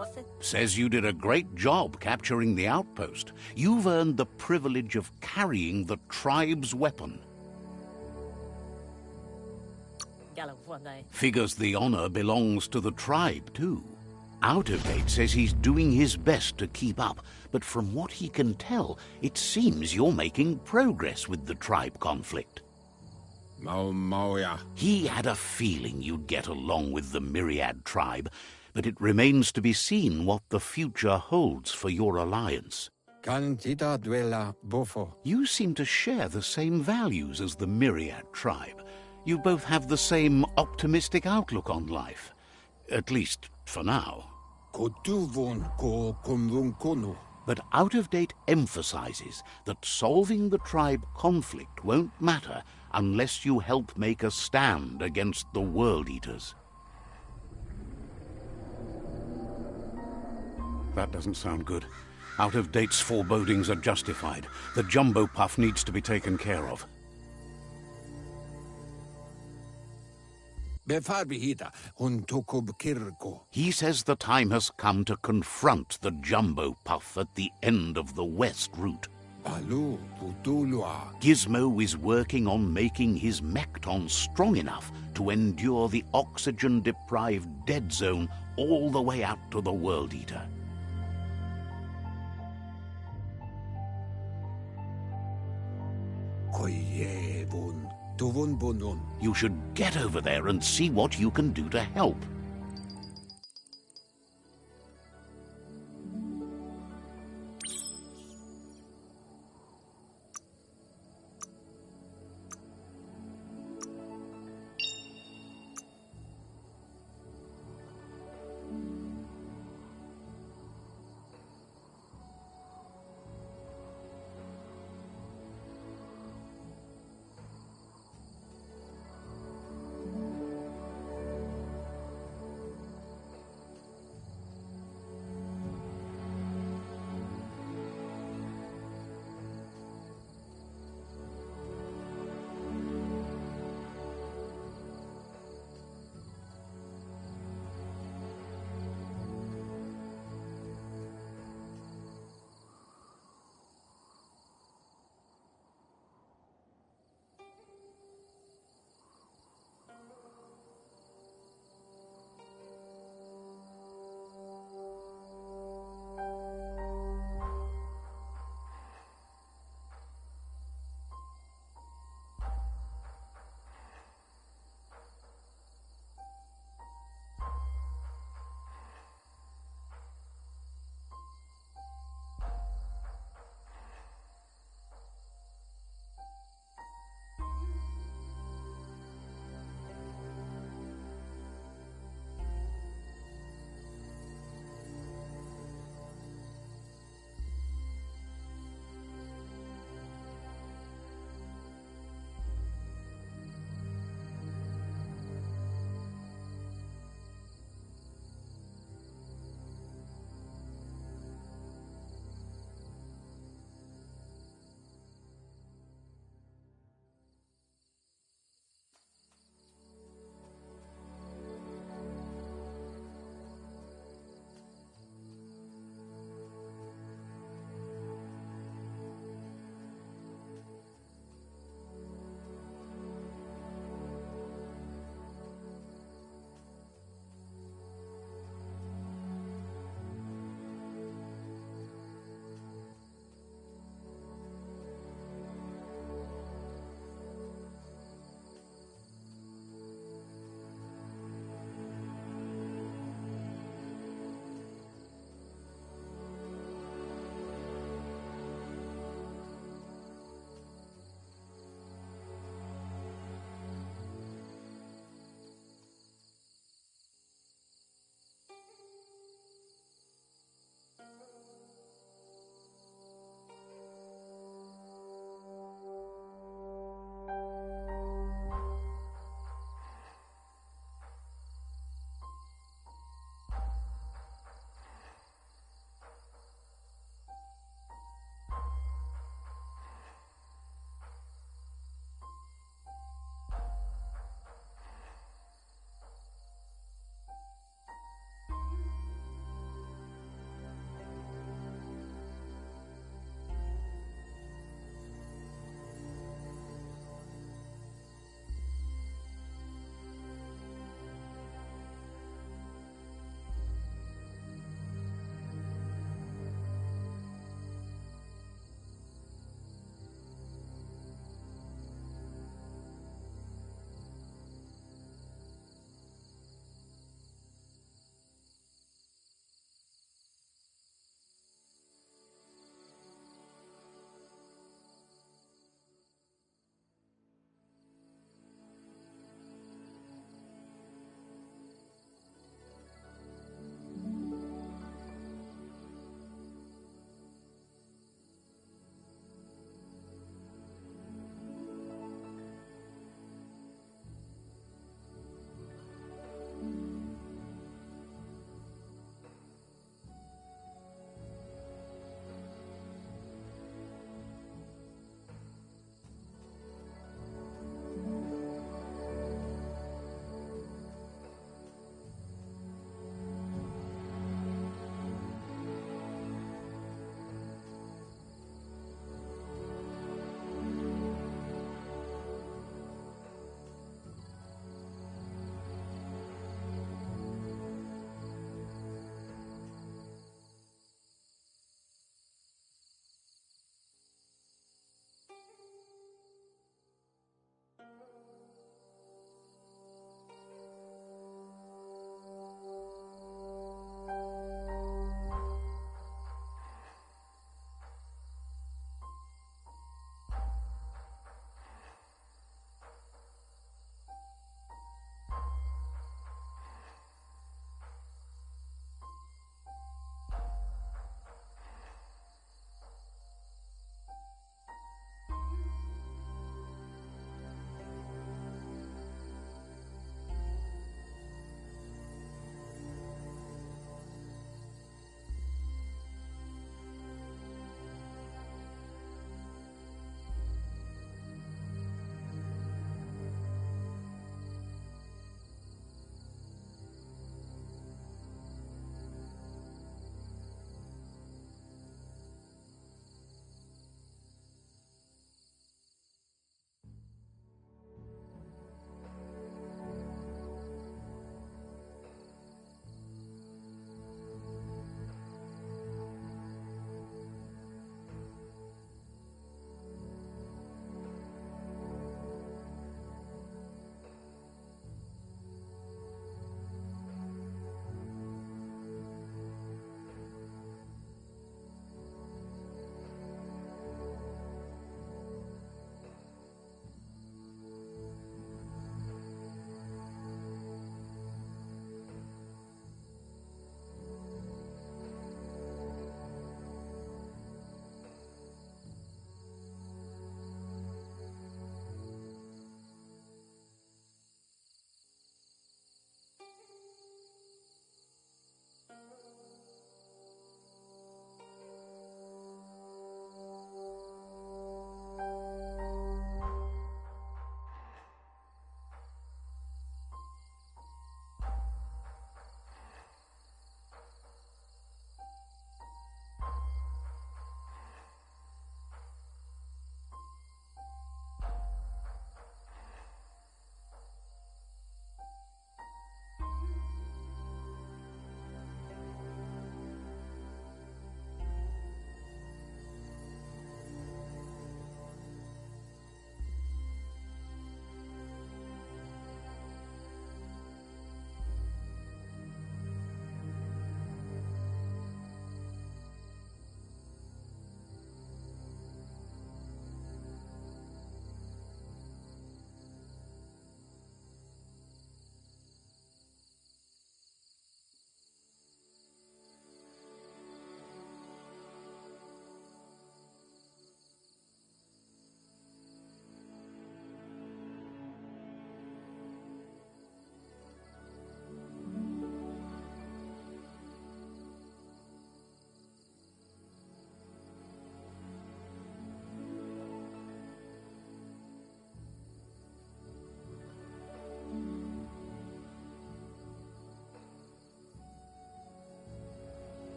was it?
Says you did a great job capturing the outpost. You've earned the privilege of carrying the tribe's weapon.
Galavonai.
Figures the honor belongs to the tribe, too. Out of Date says he's doing his best to keep up, but from what he can tell, it seems you're making progress with the tribe conflict.
Mauya.
He had a feeling you'd get along with the Myriad tribe, but it remains to be seen what the future holds for your alliance.
Cantita duela bofo.
You seem to share the same values as the Myriad tribe. You both have the same optimistic outlook on life. At least, for now.
Kotuvon ko kumvun kono.
But Out of Date emphasizes that solving the tribe conflict won't matter unless you help make a stand against the World Eaters. That doesn't sound good. Out of Date's forebodings are justified. The jumbo puff needs to be taken care of.
Befarbihita hun tokob kirko.
He says the time has come to confront the jumbo puff at the end of the west route.
Alu putulua.
Gizmo is working on making his mekton strong enough to endure the oxygen-deprived dead zone all the way out to the World Eater.
Koyevun tuvun bunun.
You should get over there and see what you can do to help.